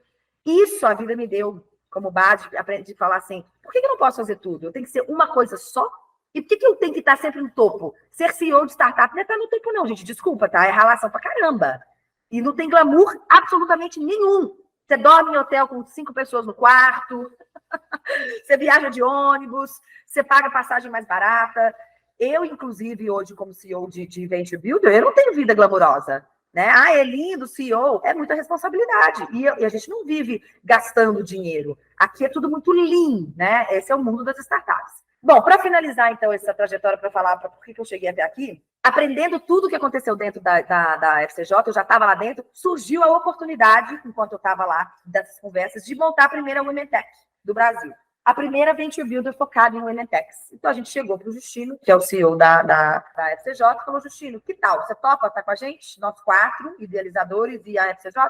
Isso a vida me deu como base de falar assim, por que eu não posso fazer tudo? Eu tenho que ser uma coisa só? E por que eu tenho que estar sempre no topo? Ser CEO de startup não é estar no topo não, gente. Desculpa, tá? É ralação pra caramba. E não tem glamour absolutamente nenhum. Você dorme em hotel com 5 pessoas no quarto, você viaja de ônibus, você paga passagem mais barata. Eu, inclusive, hoje, como CEO de Venture Builder, eu não tenho vida glamourosa, né? Ah, é lindo, CEO, é muita responsabilidade. E a gente não vive gastando dinheiro. Aqui é tudo muito lean, né? Esse é o mundo das startups. Bom, para finalizar, então, essa trajetória, para falar por que eu cheguei até aqui, aprendendo tudo o que aconteceu dentro da FCJ, eu já estava lá dentro, surgiu a oportunidade, enquanto eu estava lá, dessas conversas, de montar a primeira Women Tech do Brasil. A primeira Venture Builder focada em Women Techs. Então, a gente chegou para o Justino, que é o CEO da FCJ, e falou, Justino, que tal? Você topa estar com a gente? Nós 4 idealizadores e a FCJ?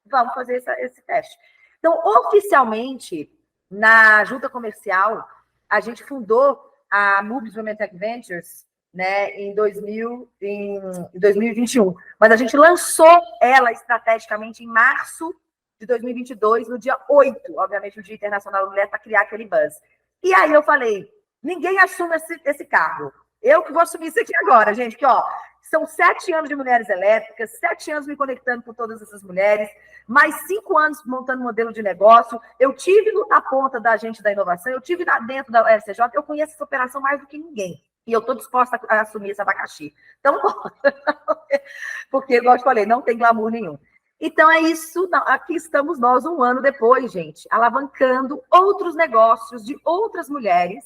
Vamos fazer esse teste. Então, oficialmente, na junta comercial, a gente fundou a Moves Women Tech Ventures, né, em 2021. Mas a gente lançou ela estrategicamente em março de 2022, no dia 8, obviamente, o Dia Internacional da Mulher, para criar aquele buzz. E aí eu falei, ninguém assume esse cargo. Eu que vou assumir isso aqui agora, gente, que ó, são 7 anos de mulheres elétricas, 7 anos me conectando com todas essas mulheres, mais 5 anos montando modelo de negócio. Eu tive na ponta da gente da inovação, eu tive dentro da FCJ, eu conheço essa operação mais do que ninguém. E eu estou disposta a assumir esse abacaxi. Então, porque, igual eu te falei, não tem glamour nenhum. Então, é isso. Aqui estamos nós, 1 ano depois, gente, alavancando outros negócios de outras mulheres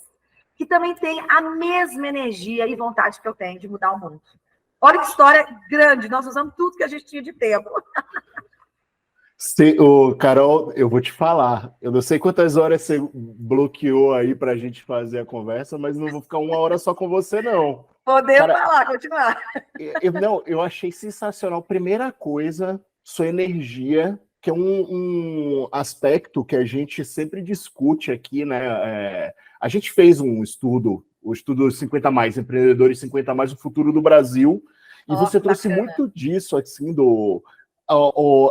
que também têm a mesma energia e vontade que eu tenho de mudar o mundo. Olha que história grande. Nós usamos tudo que a gente tinha de tempo. Carol, eu vou te falar. Eu não sei quantas horas você bloqueou aí para a gente fazer a conversa, mas não vou ficar 1 hora só com você, não. Podemos falar, continuar. Eu achei sensacional. Primeira coisa, sua energia, que é um aspecto que a gente sempre discute aqui, né? A gente fez um estudo, o estudo 50 mais, empreendedores 50 mais, o futuro do Brasil, e você trouxe muito disso, assim,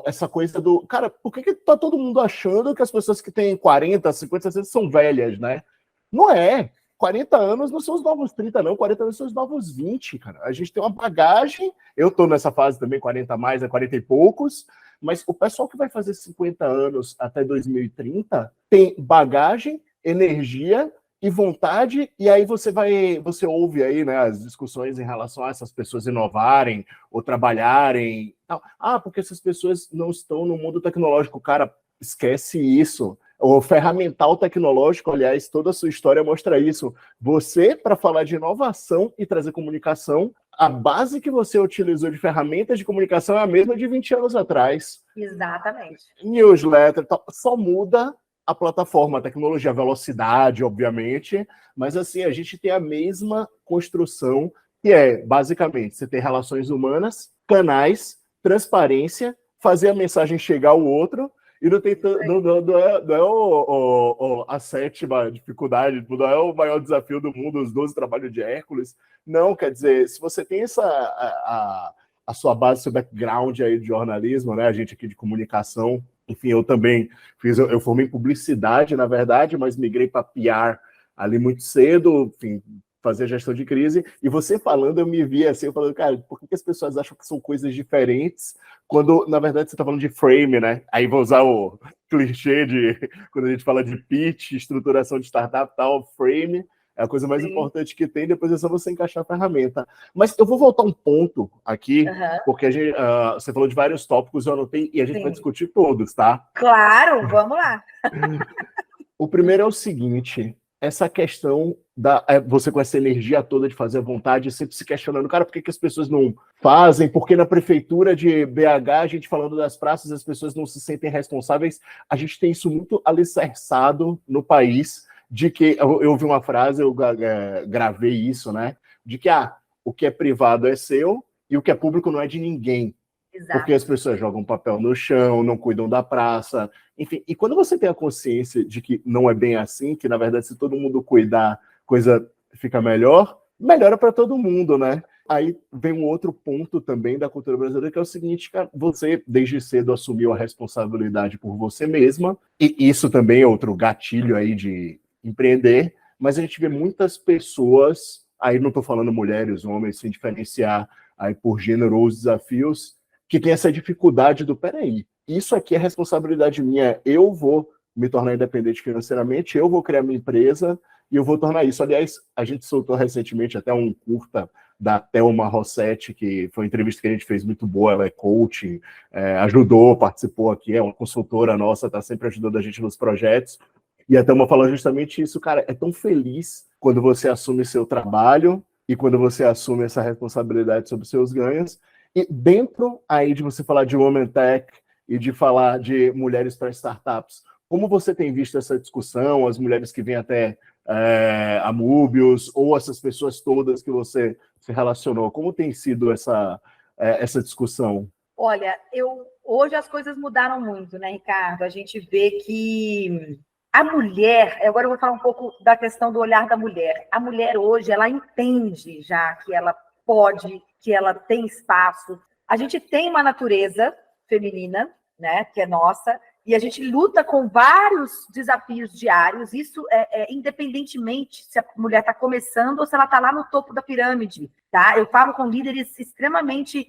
essa coisa do... Cara, por que tá todo mundo achando que as pessoas que têm 40, 50, 60 são velhas, né? Não é. 40 anos não são os novos 30, não. 40 anos são os novos 20, cara. A gente tem uma bagagem. Eu tô nessa fase também, 40 mais, 40 e poucos. Mas o pessoal que vai fazer 50 anos até 2030 tem bagagem, energia e vontade. E aí você ouve aí, né, as discussões em relação a essas pessoas inovarem ou trabalharem. Ah, porque essas pessoas não estão no mundo tecnológico. Cara, esquece isso. O ferramental tecnológico, aliás, toda a sua história mostra isso. Você, para falar de inovação e trazer comunicação, a base que você utilizou de ferramentas de comunicação é a mesma de 20 anos atrás. Exatamente. Newsletter, só muda a plataforma, a tecnologia, a velocidade, obviamente, mas assim, a gente tem a mesma construção, que é, basicamente, você ter relações humanas, canais, transparência, fazer a mensagem chegar ao outro, e não tem não é a sétima dificuldade, não é o maior desafio do mundo, os 12 trabalhos de Hércules. Não, quer dizer, se você tem a sua base, seu background aí de jornalismo, né? A gente aqui de comunicação, enfim, eu também eu formei em publicidade, na verdade, mas migrei para PR ali muito cedo, enfim, fazer gestão de crise, e você falando, eu me vi assim, eu falando, cara, por que as pessoas acham que são coisas diferentes, quando, na verdade, você está falando de frame, né? Aí vou usar o clichê de, quando a gente fala de pitch, estruturação de startup, tal, frame, é a coisa mais importante que tem, depois é só você encaixar a ferramenta. Mas eu vou voltar um ponto aqui, porque a gente, você falou de vários tópicos, eu anotei, e a gente vai discutir todos, tá? Claro, vamos lá. O primeiro é o seguinte, essa questão você com essa energia toda de fazer a vontade, sempre se questionando, cara, por que as pessoas não fazem? Porque na prefeitura de BH, a gente falando das praças, as pessoas não se sentem responsáveis. A gente tem isso muito alicerçado no país, de que, eu ouvi uma frase, eu gravei isso, né? De que, o que é privado é seu e o que é público não é de ninguém. Exato. Porque as pessoas jogam papel no chão, não cuidam da praça, enfim. E quando você tem a consciência de que não é bem assim, que na verdade se todo mundo cuidar, coisa fica melhor, melhora para todo mundo, né? Aí vem um outro ponto também da cultura brasileira, que é o seguinte, cara, você desde cedo assumiu a responsabilidade por você mesma, e isso também é outro gatilho aí de empreender, mas a gente vê muitas pessoas, aí não estou falando mulheres, homens, sem diferenciar aí por gênero ou os desafios, que tem essa dificuldade do, peraí, isso aqui é responsabilidade minha, eu vou me tornar independente financeiramente, eu vou criar minha empresa e eu vou tornar isso. Aliás, a gente soltou recentemente até um curta da Thelma Rossetti, que foi uma entrevista que a gente fez muito boa, ela é coaching, ajudou, participou aqui, é uma consultora nossa, está sempre ajudando a gente nos projetos, e a Thelma falou justamente isso, cara, é tão feliz quando você assume seu trabalho e quando você assume essa responsabilidade sobre seus ganhos. E dentro aí de você falar de Women Tech e de falar de mulheres para startups, como você tem visto essa discussão, as mulheres que vêm até a Mobius, ou essas pessoas todas que você se relacionou, como tem sido essa discussão? Olha, hoje as coisas mudaram muito, né, Ricardo? A gente vê que a mulher, agora eu vou falar um pouco da questão do olhar da mulher. A mulher hoje, ela entende já que ela pode, que ela tem espaço. A gente tem uma natureza feminina, né, que é nossa, e a gente luta com vários desafios diários, isso independentemente se a mulher está começando ou se ela está lá no topo da pirâmide, tá? Eu falo com líderes extremamente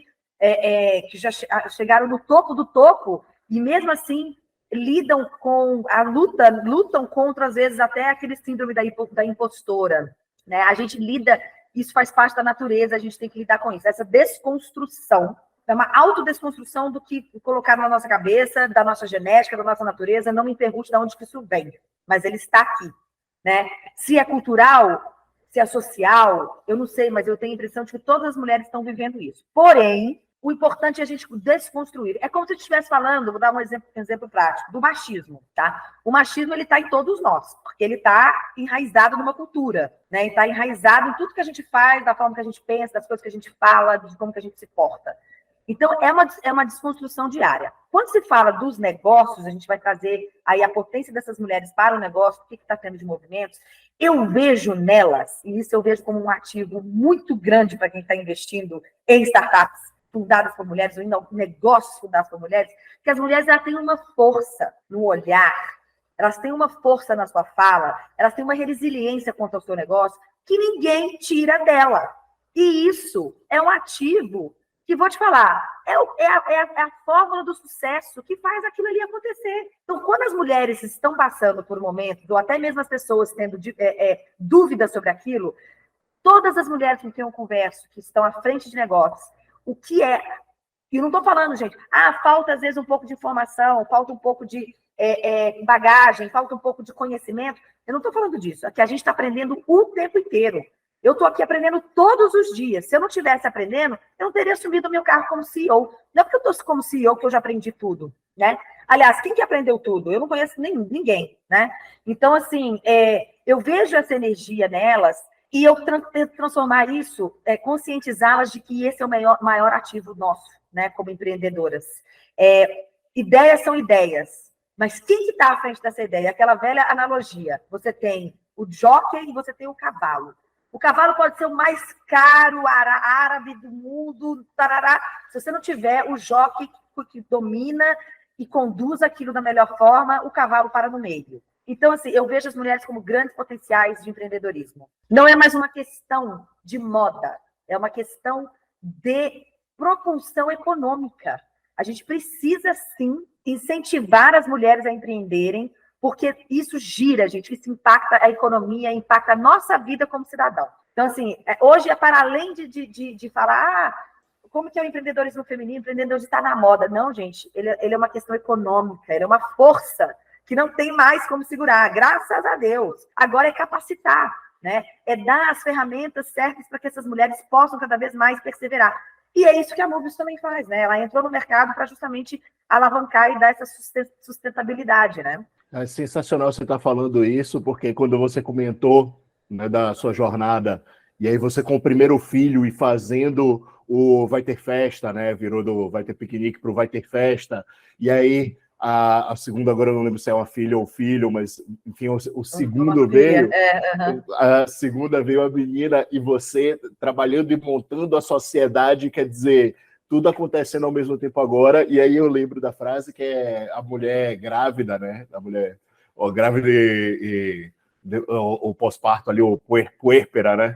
que já chegaram no topo do topo, e mesmo assim lidam com a lutam contra, às vezes, até aquele síndrome da impostora, né? A gente lida, isso faz parte da natureza, a gente tem que lidar com isso. Essa desconstrução, é uma autodesconstrução do que colocaram na nossa cabeça, da nossa genética, da nossa natureza, não me pergunte de onde que isso vem, mas ele está aqui, né? Se é cultural, se é social, eu não sei, mas eu tenho a impressão de que todas as mulheres estão vivendo isso. Porém, o importante é a gente desconstruir. É como se eu estivesse falando, vou dar um exemplo prático, do machismo, tá? O machismo, ele está em todos nós, porque ele está enraizado numa cultura, né? Ele está enraizado em tudo que a gente faz, da forma que a gente pensa, das coisas que a gente fala, de como que a gente se porta. Então, é uma desconstrução diária. Quando se fala dos negócios, a gente vai trazer aí a potência dessas mulheres para o negócio, o que está tendo de movimentos. Eu vejo nelas, e isso eu vejo como um ativo muito grande para quem está investindo em startups fundadas por mulheres, ou em negócios fundados por mulheres, que as mulheres elas têm uma força no olhar, elas têm uma força na sua fala, elas têm uma resiliência contra o seu negócio que ninguém tira dela. E isso é um ativo que, vou te falar, é a fórmula do sucesso que faz aquilo ali acontecer. Então, quando as mulheres estão passando por momentos, ou até mesmo as pessoas tendo dúvidas sobre aquilo, todas as mulheres com quem eu converso, que estão à frente de negócios, o que é... E não estou falando, gente, falta às vezes um pouco de informação, falta um pouco de... bagagem, falta um pouco de conhecimento. Eu não estou falando disso, é que a gente está aprendendo o tempo inteiro. Eu estou aqui aprendendo todos os dias. Se eu não estivesse aprendendo, eu não teria assumido o meu cargo como CEO. Não é porque eu estou como CEO que eu já aprendi tudo, né? Aliás, quem que aprendeu tudo? Eu não conheço ninguém, né? Então, assim, eu vejo essa energia nelas e eu tento transformar isso, conscientizá-las de que esse é o maior ativo nosso, né, como empreendedoras. Ideias são ideias, mas quem que está à frente dessa ideia? Aquela velha analogia. Você tem o jockey e você tem o cavalo. O cavalo pode ser o mais caro árabe do mundo, tarará. Se você não tiver o jockey que domina e conduz aquilo da melhor forma, o cavalo para no meio. Então, assim, eu vejo as mulheres como grandes potenciais de empreendedorismo. Não é mais uma questão de moda, é uma questão de propulsão econômica. A gente precisa, sim, incentivar as mulheres a empreenderem, porque isso gira, gente, isso impacta a economia, impacta a nossa vida como cidadão. Então, assim, hoje é para além de falar, como que é o empreendedorismo feminino, o empreendedorismo está na moda. Não, gente, ele é uma questão econômica, ele é uma força que não tem mais como segurar, graças a Deus. Agora é capacitar, né? É dar as ferramentas certas para que essas mulheres possam cada vez mais perseverar. E é isso que a Mobius também faz, né? Ela entrou no mercado para justamente alavancar e dar essa sustentabilidade, né? É sensacional você estar falando isso, porque quando você comentou, né, da sua jornada, e aí você com o primeiro filho e fazendo o Vai Ter Festa, né? Virou do Vai Ter Piquenique para o Vai Ter Festa, e aí a segunda, agora eu não lembro se é uma filha ou filho, mas enfim, o segundo veio, a segunda veio a menina, e você trabalhando e montando a sociedade, quer dizer, tudo acontecendo ao mesmo tempo agora, e aí eu lembro da frase que é a mulher grávida, né? A mulher grávida o pós-parto ali, o puérpera, né?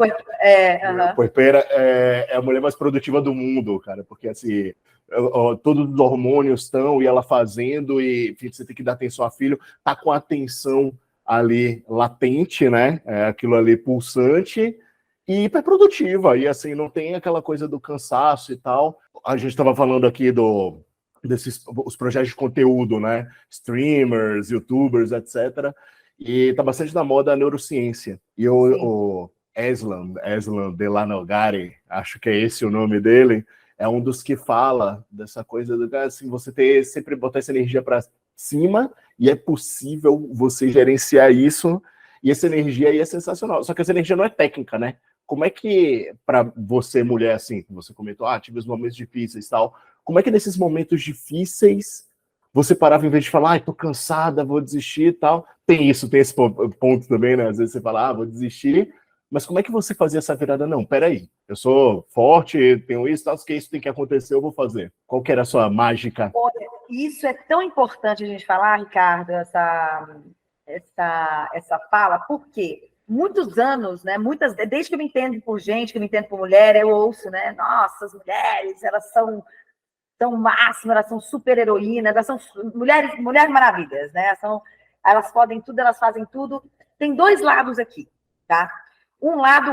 Puérpera é a mulher mais produtiva do mundo, cara, porque assim, todos os hormônios estão, e ela fazendo, e enfim, você tem que dar atenção ao filho, tá com a atenção ali latente, né? Aquilo ali pulsante, e hiperprodutiva, e assim, não tem aquela coisa do cansaço e tal. A gente estava falando aqui desses os projetos de conteúdo, né? Streamers, youtubers, etc. E tá bastante na moda a neurociência. E o Aslan Delanogari, acho que é esse o nome dele, é um dos que fala dessa coisa do assim, você ter sempre botar essa energia para cima, e é possível você gerenciar isso, e essa energia aí é sensacional. Só que essa energia não é técnica, né? Como é que, para você, mulher, assim, você comentou, tive os momentos difíceis e tal, como é que nesses momentos difíceis você parava, em vez de falar, tô cansada, vou desistir e tal? Tem esse ponto também, né? Às vezes você fala, vou desistir, mas como é que você fazia essa virada? Não, peraí, eu sou forte, tenho isso, tal, que isso tem que acontecer, eu vou fazer. Qual que era a sua mágica? Olha, isso é tão importante a gente falar, Ricardo, essa fala, porque muitos anos, né? Desde que eu me entendo por gente, que eu me entendo por mulher, eu ouço, né? Nossa, as mulheres, elas são tão máximas, elas são super heroínas, elas são mulheres maravilhas, né? Elas podem tudo, elas fazem tudo. Tem dois lados aqui, tá? Um lado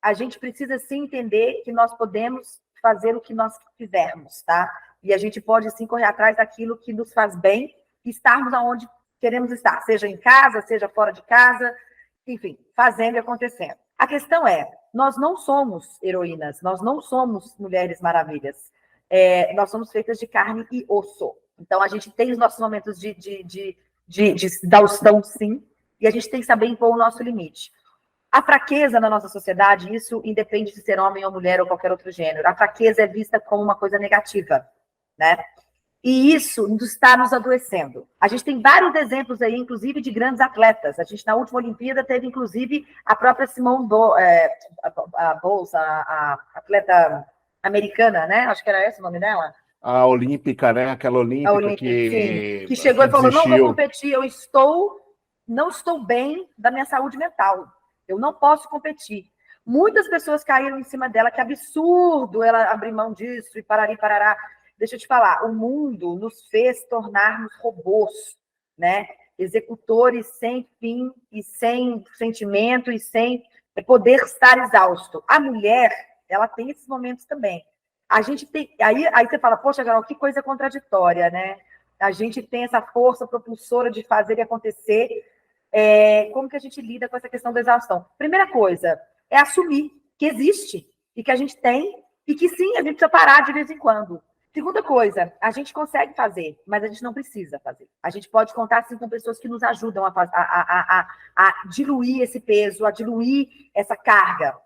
a gente precisa sim entender que nós podemos fazer o que nós quisermos, tá? E a gente pode sim correr atrás daquilo que nos faz bem e estarmos aonde queremos estar, seja em casa, seja fora de casa, enfim, fazendo e acontecendo. A questão nós não somos heroínas, nós não somos mulheres maravilhas. Nós somos feitas de carne e osso. Então, a gente tem os nossos momentos de exaustão, sim, e a gente tem que saber impor o nosso limite. A fraqueza na nossa sociedade, isso independe de ser homem ou mulher ou qualquer outro gênero, a fraqueza é vista como uma coisa negativa, né? E isso está nos adoecendo. A gente tem vários exemplos aí, inclusive, de grandes atletas. A gente, na última Olimpíada, teve, inclusive, a própria Simone Biles, a atleta americana, né? Acho que era esse o nome dela. A olímpica, né? Aquela olímpica que chegou e falou, não vou competir, não estou bem da minha saúde mental. Eu não posso competir. Muitas pessoas caíram em cima dela, que absurdo ela abrir mão disso e parará. Deixa eu te falar, o mundo nos fez tornarmos robôs, né? Executores sem fim e sem sentimento e sem poder estar exausto. A mulher, ela tem esses momentos também. A gente tem. Aí você fala, poxa, Carol, que coisa contraditória, né? A gente tem essa força propulsora de fazer e acontecer. Como que a gente lida com essa questão da exaustão? Primeira coisa é assumir que existe e que a gente tem e que sim, a gente precisa parar de vez em quando. Segunda coisa, a gente consegue fazer, mas a gente não precisa fazer. A gente pode contar sim com pessoas que nos ajudam a diluir esse peso, a diluir essa carga.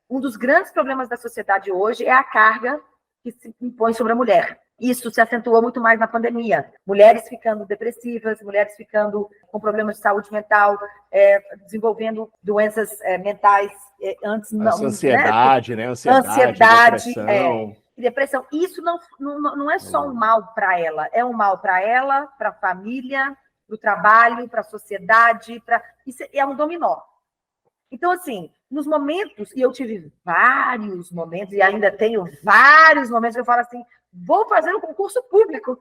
Um dos grandes problemas da sociedade hoje é a carga que se impõe sobre a mulher. Isso se acentuou muito mais na pandemia. Mulheres ficando depressivas, mulheres ficando com problemas de saúde mental, desenvolvendo doenças mentais antes não. Ansiedade, né? Ansiedade, depressão. Depressão. Isso não é só um mal para ela, é um mal para ela, para a família, para o trabalho, para a sociedade, isso é um dominó. Então, assim, nos momentos, e eu tive vários momentos, e ainda tenho vários momentos, que eu falo assim, vou fazer um concurso público.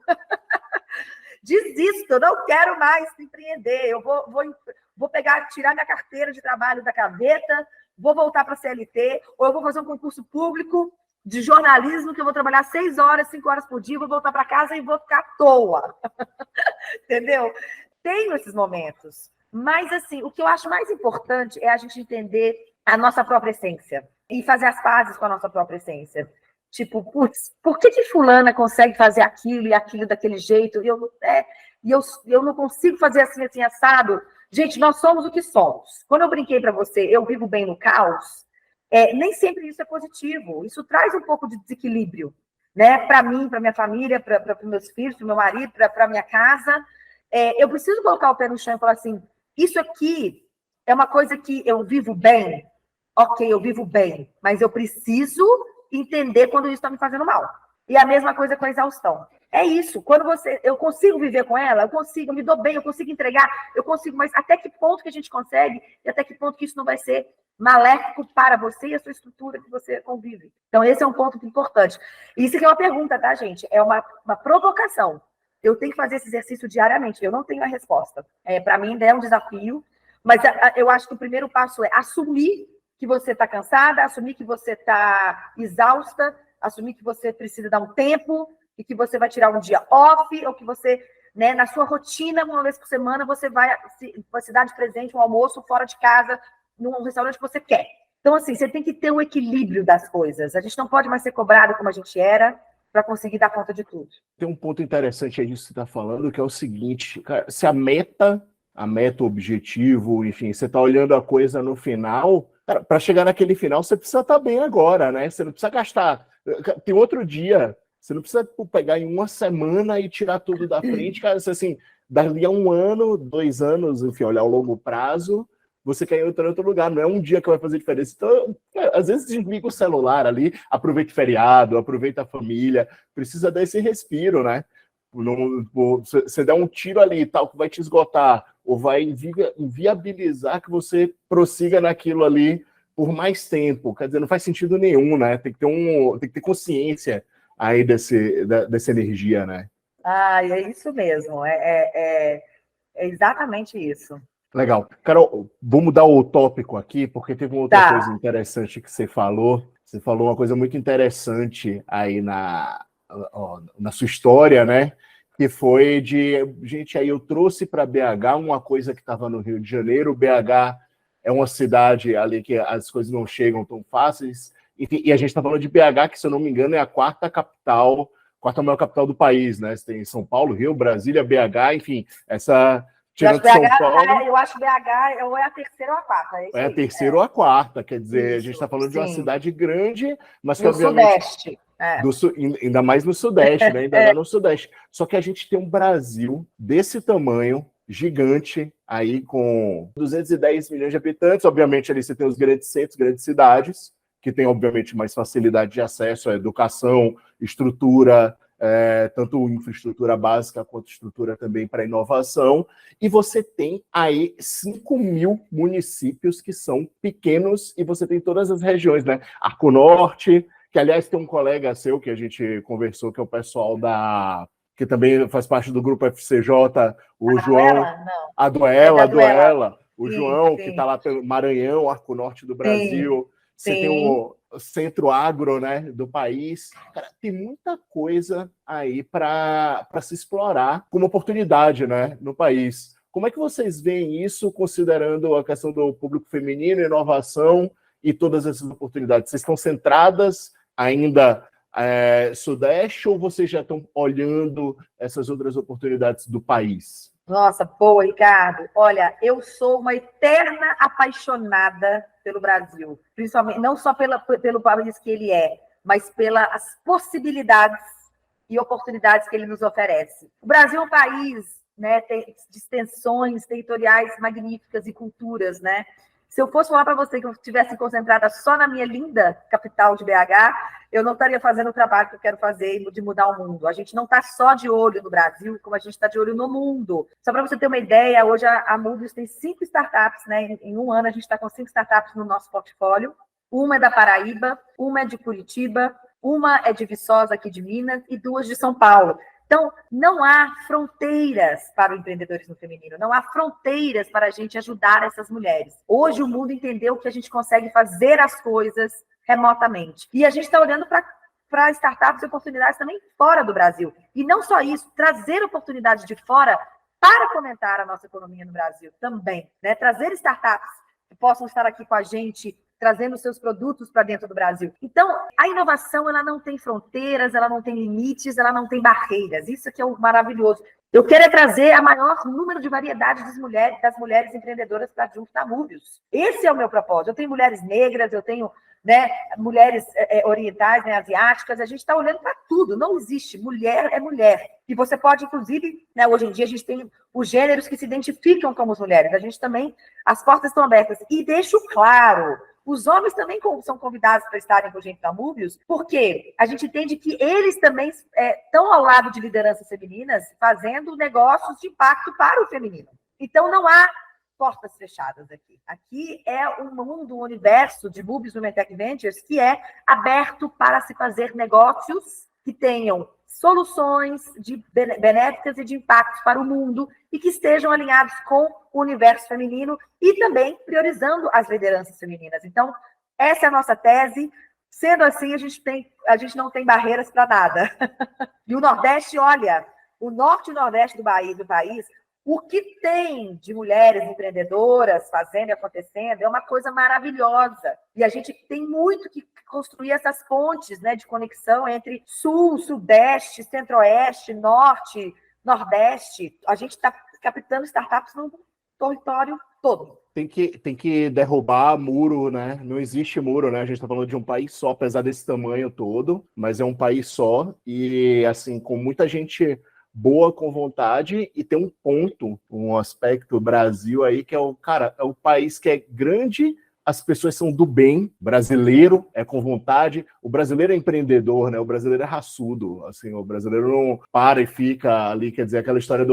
Desisto, eu não quero mais empreender, eu vou tirar minha carteira de trabalho da gaveta, vou voltar para a CLT, ou eu vou fazer um concurso público de jornalismo, que eu vou trabalhar 6 horas, 5 horas por dia, vou voltar para casa e vou ficar à toa. Entendeu? Tenho esses momentos. Mas, assim, o que eu acho mais importante é a gente entender a nossa própria essência e fazer as pazes com a nossa própria essência. Tipo, putz, por que fulana consegue fazer aquilo e aquilo daquele jeito? E eu não consigo fazer assim, assim, assado. Gente, nós somos o que somos. Quando eu brinquei para você, eu vivo bem no caos, nem sempre isso é positivo. Isso traz um pouco de desequilíbrio, né? Para mim, para minha família, para meus filhos, para meu marido, para minha casa. Eu preciso colocar o pé no chão e falar assim, isso aqui é uma coisa que eu vivo bem. Ok, eu vivo bem, mas eu preciso entender quando isso está me fazendo mal. E a mesma coisa com a exaustão. É isso, quando eu consigo viver com ela, eu me dou bem, eu consigo entregar, eu consigo, mas até que ponto que a gente consegue e até que ponto que isso não vai ser maléfico para você e a sua estrutura que você convive. Então, esse é um ponto importante. Isso aqui é uma pergunta, tá, gente? É uma provocação. Eu tenho que fazer esse exercício diariamente, eu não tenho a resposta. Para mim, ainda é um desafio, mas eu acho que o primeiro passo é assumir que você está cansada, assumir que você está exausta, assumir que você precisa dar um tempo e que você vai tirar um dia off, ou que você, né, na sua rotina, uma vez por semana, você vai se dar de presente um almoço fora de casa, num restaurante que você quer. Então, assim, você tem que ter um equilíbrio das coisas. A gente não pode mais ser cobrado como a gente era para conseguir dar conta de tudo. Tem um ponto interessante aí disso que você está falando, que é o seguinte, cara, se a meta, o objetivo, enfim, você está olhando a coisa no final, para chegar naquele final, você precisa estar bem agora, né? Você não precisa gastar. Tem outro dia, você não precisa pegar em uma semana e tirar tudo da frente, cara. Assim, dali a 1 ano, 2 anos, enfim, olhar o longo prazo, você quer ir em outro lugar, não é um dia que vai fazer diferença. Então, às vezes desliga o celular ali, aproveita o feriado, aproveita a família, precisa dar esse respiro, né? Você der um tiro ali e tal, que vai te esgotar, ou vai inviabilizar que você prossiga naquilo ali por mais tempo. Quer dizer, não faz sentido nenhum, né? Tem que ter consciência aí dessa energia, né? É isso mesmo. É exatamente isso. Legal. Carol, vou mudar o tópico aqui, porque teve uma outra coisa interessante que você falou. Você falou uma coisa muito interessante aí na sua história, né? Que foi gente, aí eu trouxe para BH uma coisa que estava no Rio de Janeiro. BH é uma cidade ali que as coisas não chegam tão fáceis. Enfim, e a gente está falando de BH, que, se eu não me engano, é a quarta maior capital do país, né? Você tem São Paulo, Rio, Brasília, BH, enfim, essa... Eu acho BH ou é a terceira ou a quarta. É a terceira ou a quarta, quer dizer, a gente está falando de uma cidade grande, mas que, obviamente, Sudeste. Ainda mais no Sudeste, né? Ainda mais no Sudeste. Só que a gente tem um Brasil desse tamanho, gigante, aí com 210 milhões de habitantes. Obviamente, ali você tem os grandes centros, grandes cidades, que tem, obviamente, mais facilidade de acesso à educação, estrutura, tanto infraestrutura básica quanto estrutura também para inovação, e você tem aí 5 mil municípios que são pequenos, e você tem todas as regiões, né? Arco Norte, que, aliás, tem um colega seu que a gente conversou, que é o pessoal que também faz parte do grupo FCJ, o João... A Duela. O João, que está lá pelo Maranhão, Arco Norte do Brasil. Você tem centro agro, né, do país. Cara, tem muita coisa aí para se explorar como oportunidade, né, no país. Como é que vocês veem isso, considerando a questão do público feminino, inovação e todas essas oportunidades? Vocês estão centradas ainda Sudeste ou vocês já estão olhando essas outras oportunidades do país? Nossa, boa, Ricardo. Olha, eu sou uma eterna apaixonada pelo Brasil, principalmente não só pelo país que ele é, mas pelas possibilidades e oportunidades que ele nos oferece. O Brasil é um país, né, de extensões territoriais magníficas e culturas, né? Se eu fosse falar para você que eu estivesse concentrada só na minha linda capital de BH, eu não estaria fazendo o trabalho que eu quero fazer de mudar o mundo. A gente não está só de olho no Brasil, como a gente está de olho no mundo. Só para você ter uma ideia, hoje a Mobius tem 5 startups, né? Em um ano a gente está com 5 startups no nosso portfólio. Uma é da Paraíba, uma é de Curitiba, uma é de Viçosa, aqui de Minas, e 2 de São Paulo. Então, não há fronteiras para o empreendedorismo feminino, não há fronteiras para a gente ajudar essas mulheres. Hoje o mundo entendeu que a gente consegue fazer as coisas remotamente. E a gente está olhando para startups e oportunidades também fora do Brasil. E não só isso, trazer oportunidades de fora para fomentar a nossa economia no Brasil também, né? Trazer startups que possam estar aqui com a gente, trazendo seus produtos para dentro do Brasil. Então, a inovação, ela não tem fronteiras, ela não tem limites, ela não tem barreiras. Isso que é o maravilhoso. Eu quero trazer a maior número de variedade das mulheres empreendedoras para junto da Mobius. Esse é o meu propósito. Eu tenho mulheres negras, eu tenho, né, mulheres orientais, né, asiáticas. A gente está olhando para tudo. Não existe. Mulher é mulher. E você pode, inclusive, né, hoje em dia a gente tem os gêneros que se identificam como as mulheres. A gente também, as portas estão abertas. E deixo claro, os homens também são convidados para estarem com a gente da Mobius, porque a gente entende que eles também estão ao lado de lideranças femininas, fazendo negócios de impacto para o feminino. Então, não há portas fechadas aqui. Aqui é um mundo, um universo de Mobius Women Tech Ventures que é aberto para se fazer negócios que tenham soluções benéficas e de impactos para o mundo e que estejam alinhados com o universo feminino e também priorizando as lideranças femininas. Então, essa é a nossa tese. Sendo assim, a gente não tem barreiras para nada. E o Nordeste, olha, o Norte e o Nordeste do país, o que tem de mulheres empreendedoras fazendo e acontecendo é uma coisa maravilhosa. E a gente tem muito que construir essas pontes, né, de conexão entre Sul, Sudeste, Centro-Oeste, Norte, Nordeste. A gente está captando startups no território todo. Tem que derrubar muro, né? Não existe muro, né? A gente está falando de um país só, apesar desse tamanho todo, mas é um país só e, assim, com muita gente boa com vontade, e tem um ponto, um aspecto Brasil aí, que é é o país que é grande, as pessoas são do bem, brasileiro é com vontade, o brasileiro é empreendedor, né? O brasileiro é raçudo, assim, o brasileiro não para e fica ali, quer dizer, aquela história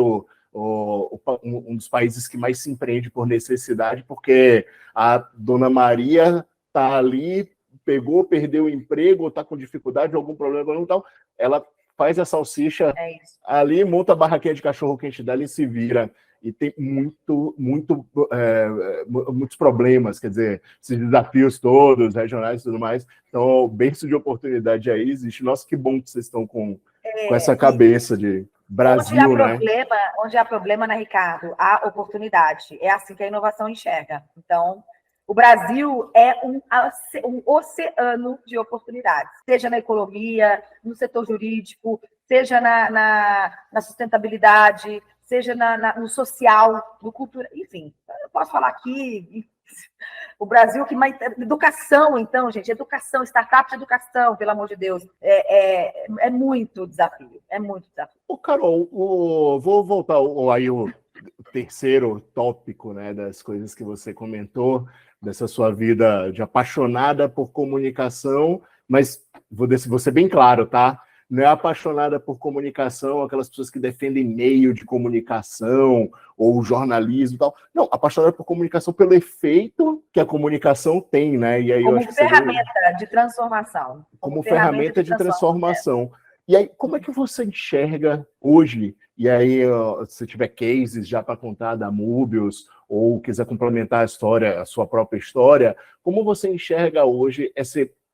um dos países que mais se empreende por necessidade, porque a Dona Maria tá ali, perdeu o emprego, ou tá com dificuldade, algum problema, então ela faz a salsicha ali, monta a barraquinha de cachorro-quente dela e se vira. E tem muitos problemas, quer dizer, esses desafios todos, regionais e tudo mais. Então, o berço de oportunidade aí existe. Nossa, que bom que vocês estão com essa cabeça de Brasil, né? Onde há problema, né, Ricardo? Há oportunidade. É assim que a inovação enxerga. Então, o Brasil é um oceano de oportunidades, seja na economia, no setor jurídico, seja na sustentabilidade, seja no social, no cultura, enfim. Eu posso falar aqui, o Brasil que mais... Educação, então, gente, educação, startup de educação, pelo amor de Deus, é muito desafio, é muito desafio. Carol, vou voltar aí o terceiro tópico, né, das coisas que você comentou, dessa sua vida de apaixonada por comunicação, mas vou ser bem claro, tá? Não é apaixonada por comunicação, aquelas pessoas que defendem meio de comunicação ou jornalismo e tal. Não, apaixonada por comunicação pelo efeito que a comunicação tem, né? E aí como eu acho ferramenta de transformação. Como ferramenta de transformação. E aí, como é que você enxerga hoje? E aí, se tiver cases já para contar da Mobius, ou quiser complementar a sua própria história, como você enxerga hoje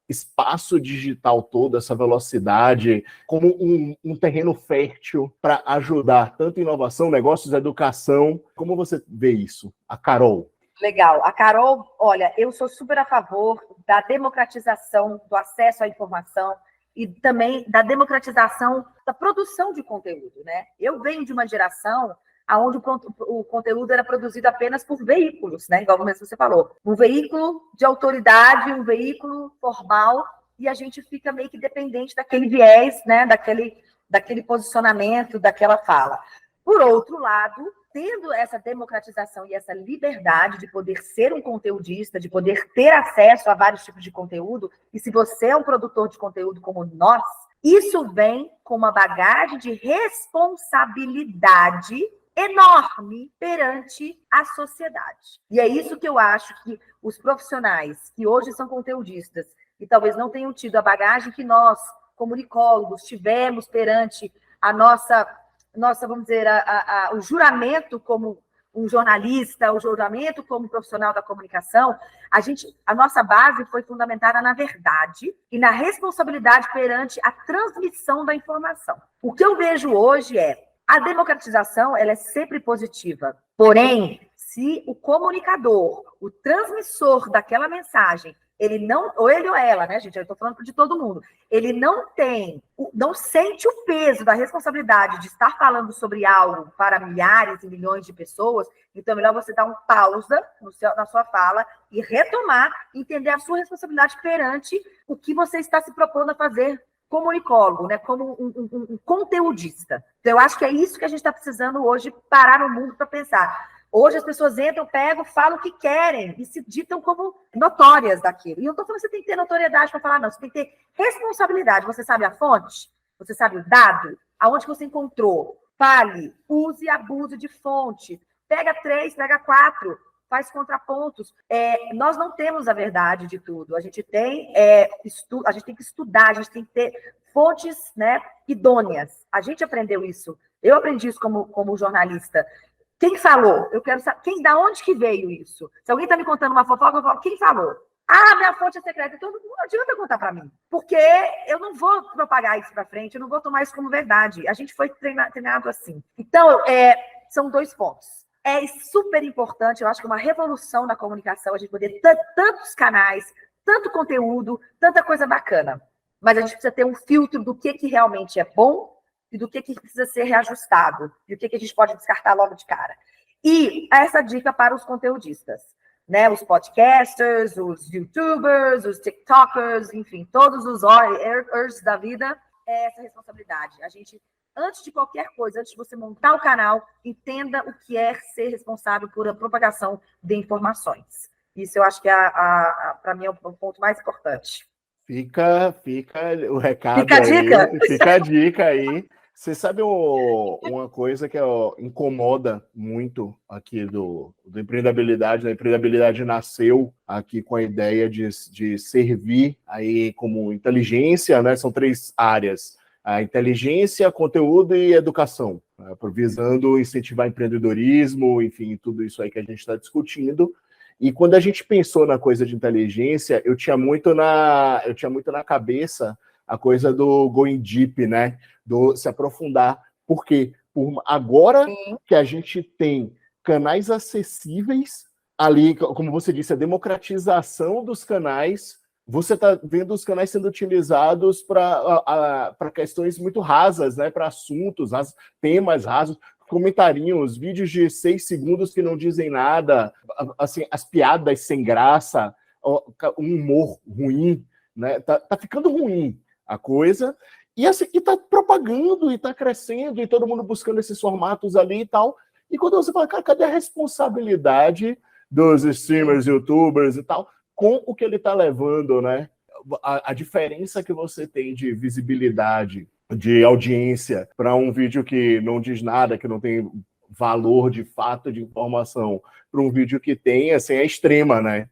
espaço digital todo, essa velocidade, como um terreno fértil para ajudar tanto inovação, negócios, educação. Como você vê isso? A Carol. Legal. A Carol, olha, eu sou super a favor da democratização do acesso à informação e também da democratização da produção de conteúdo, né? Eu venho de uma geração onde o conteúdo era produzido apenas por veículos, né? Igual mesmo você falou. Um veículo de autoridade, um veículo formal, e a gente fica meio que dependente daquele viés, né? Daquele posicionamento, daquela fala. Por outro lado, tendo essa democratização e essa liberdade de poder ser um conteudista, de poder ter acesso a vários tipos de conteúdo, e se você é um produtor de conteúdo como nós, isso vem com uma bagagem de responsabilidade enorme perante a sociedade. E é isso que eu acho que os profissionais que hoje são conteudistas e talvez não tenham tido a bagagem que nós, comunicólogos, tivemos perante a nossa, vamos dizer, o juramento como um jornalista, o juramento como profissional da comunicação, a nossa base foi fundamentada na verdade e na responsabilidade perante a transmissão da informação. O que eu vejo hoje a democratização, ela é sempre positiva. Porém, se o comunicador, o transmissor daquela mensagem, ele não, ou ele ou ela, né, gente? Eu estou falando de todo mundo. Ele não sente o peso da responsabilidade de estar falando sobre algo para milhares e milhões de pessoas, então é melhor você dar uma pausa na sua fala e retomar, entender a sua responsabilidade perante o que você está se propondo a fazer comunicólogo, né, como um conteudista. Então, eu acho que é isso que a gente está precisando hoje parar no mundo para pensar. Hoje as pessoas entram, pegam, falam o que querem e se ditam como notórias daquilo. E eu não estou falando que você tem que ter notoriedade para falar, não. Você tem que ter responsabilidade. Você sabe a fonte? Você sabe o dado? Aonde você encontrou? Fale, use e abuse de fonte. Pega 3, pega 4. Faz contrapontos. Nós não temos a verdade de tudo. A gente tem que estudar, a gente tem que ter fontes, né, idôneas. A gente aprendeu isso. Eu aprendi isso como jornalista. Quem falou? Eu quero saber da onde que veio isso. Se alguém está me contando uma fofoca, eu falo, quem falou? Ah, minha fonte é secreta. Então não adianta contar para mim, porque eu não vou propagar isso para frente, eu não vou tomar isso como verdade. A gente foi treinado assim. Então, são 2 pontos. É super importante, eu acho que é uma revolução na comunicação, a gente poder ter tantos canais, tanto conteúdo, tanta coisa bacana. Mas a gente precisa ter um filtro do que realmente é bom e do que precisa ser reajustado, e o que a gente pode descartar logo de cara. E essa dica para os conteudistas, né? Os podcasters, os youtubers, os tiktokers, enfim, todos os warriors da vida, é essa responsabilidade. A gente, antes de qualquer coisa, antes de você montar o canal, entenda o que é ser responsável por a propagação de informações. Isso eu acho que para mim é o ponto mais importante. Fica o recado. Fica a dica? Fica a dica aí. Você sabe uma coisa que incomoda muito aqui do empreendabilidade? A empreendabilidade nasceu aqui com a ideia de servir aí como inteligência, né? São 3 áreas: a inteligência, conteúdo e educação, né? Visando incentivar empreendedorismo, enfim, tudo isso aí que a gente está discutindo. E quando a gente pensou na coisa de inteligência, eu tinha muito na cabeça a coisa do going deep, né? Do se aprofundar. Por quê? Agora que a gente tem canais acessíveis ali, como você disse, a democratização dos canais, você está vendo os canais sendo utilizados para questões muito rasas, né? Para assuntos, temas rasos, comentarinhos, vídeos de 6 segundos que não dizem nada, assim, as piadas sem graça, um humor ruim, né? Tá ficando ruim a coisa, e assim, e tá propagando, e tá crescendo, e todo mundo buscando esses formatos ali e tal. E quando você fala, cara, cadê a responsabilidade dos streamers, youtubers e tal, com o que ele tá levando, né? A diferença que você tem de visibilidade, de audiência, para um vídeo que não diz nada, que não tem valor de fato de informação, para um vídeo que tem, assim, é extrema, né?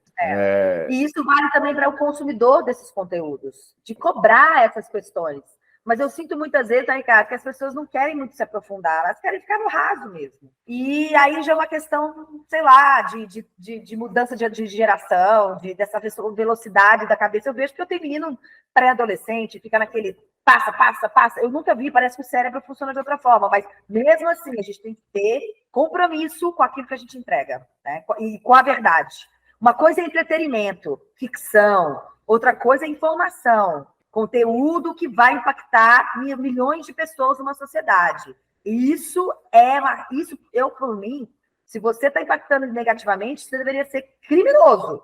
E isso vale também para o consumidor desses conteúdos, de cobrar essas questões. Mas eu sinto muitas vezes, tá, Ricardo, que as pessoas não querem muito se aprofundar, elas querem ficar no raso mesmo. E aí já é uma questão, sei lá, de mudança de geração, dessa velocidade da cabeça. Eu vejo que eu tenho menino pré-adolescente, fica naquele passa, passa, passa. Eu nunca vi, parece que o cérebro funciona de outra forma, mas mesmo assim, a gente tem que ter compromisso com aquilo que a gente entrega, né? E com a verdade. Uma coisa é entretenimento, ficção, outra coisa é informação. Conteúdo que vai impactar milhões de pessoas numa sociedade. E isso, eu, por mim, se você está impactando negativamente, você deveria ser criminoso.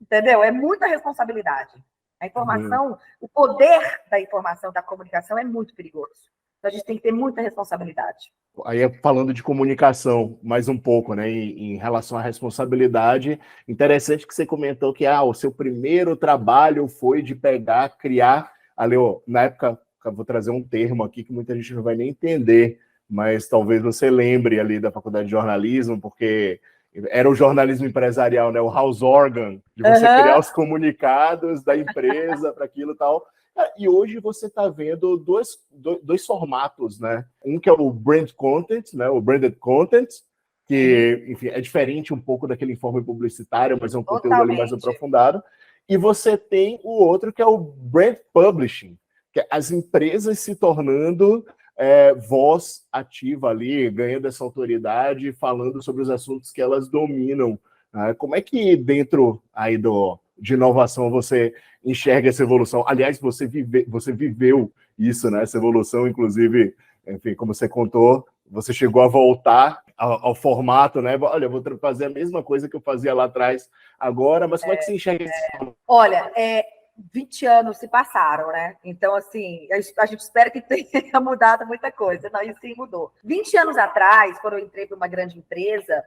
Entendeu? É muita responsabilidade. A informação, o poder da informação, da comunicação é muito perigoso. Então, a gente tem que ter muita responsabilidade. Aí, falando de comunicação mais um pouco, né, em relação à responsabilidade, interessante que você comentou que o seu primeiro trabalho foi de criar, ali, na época, eu vou trazer um termo aqui que muita gente não vai nem entender, mas talvez você lembre ali da faculdade de jornalismo, porque era o jornalismo empresarial, né, o house organ, de você criar os comunicados da empresa para aquilo e tal. E hoje você está vendo dois formatos, né? Um que é o brand content, né? O branded content, que, enfim, é diferente um pouco daquele informe publicitário, mas é um conteúdo ali mais aprofundado. E você tem o outro que é o brand publishing, que é as empresas se tornando voz ativa ali, ganhando essa autoridade, falando sobre os assuntos que elas dominam. Como é que dentro aí de inovação você enxerga essa evolução? Aliás, você viveu isso, né? Essa evolução, inclusive, enfim, como você contou, você chegou a voltar ao formato, né? Olha, eu vou fazer a mesma coisa que eu fazia lá atrás agora, mas como é que você enxerga isso? Olha, 20 anos se passaram, né? Então, assim, a gente espera que tenha mudado muita coisa. Não, isso sim mudou. 20 anos atrás, quando eu entrei para uma grande empresa,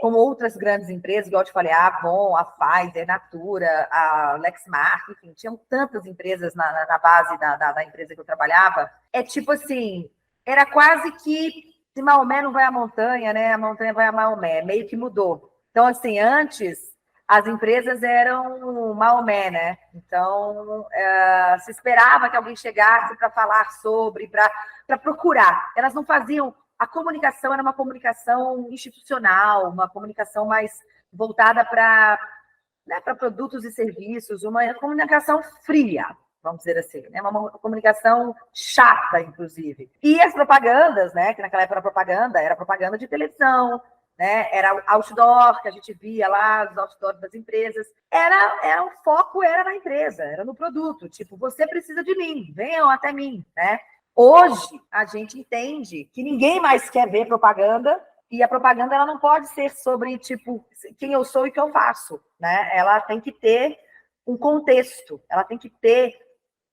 como outras grandes empresas, igual eu te falei, a Avon, a Pfizer, a Natura, a Lexmark, enfim, tinham tantas empresas na base da empresa que eu trabalhava. Tipo assim, era quase que se Maomé não vai à montanha, né? A montanha vai a Maomé. Meio que mudou. Então, assim, antes as empresas eram Maomé, né? Então, se esperava que alguém chegasse para falar sobre, para procurar. Elas não faziam. A comunicação era uma comunicação institucional, uma comunicação mais voltada para produtos e serviços, uma comunicação fria, vamos dizer assim, né? Uma comunicação chata, inclusive. E as propagandas, né? Que naquela época era propaganda de televisão, né? Era outdoor, que a gente via lá, os outdoors das empresas. O foco era na empresa, era no produto. Tipo, você precisa de mim, venham até mim, né? Hoje, a gente entende que ninguém mais quer ver propaganda, e a propaganda ela não pode ser sobre, tipo, quem eu sou e o que eu faço, né? Ela tem que ter um contexto, ela tem que ter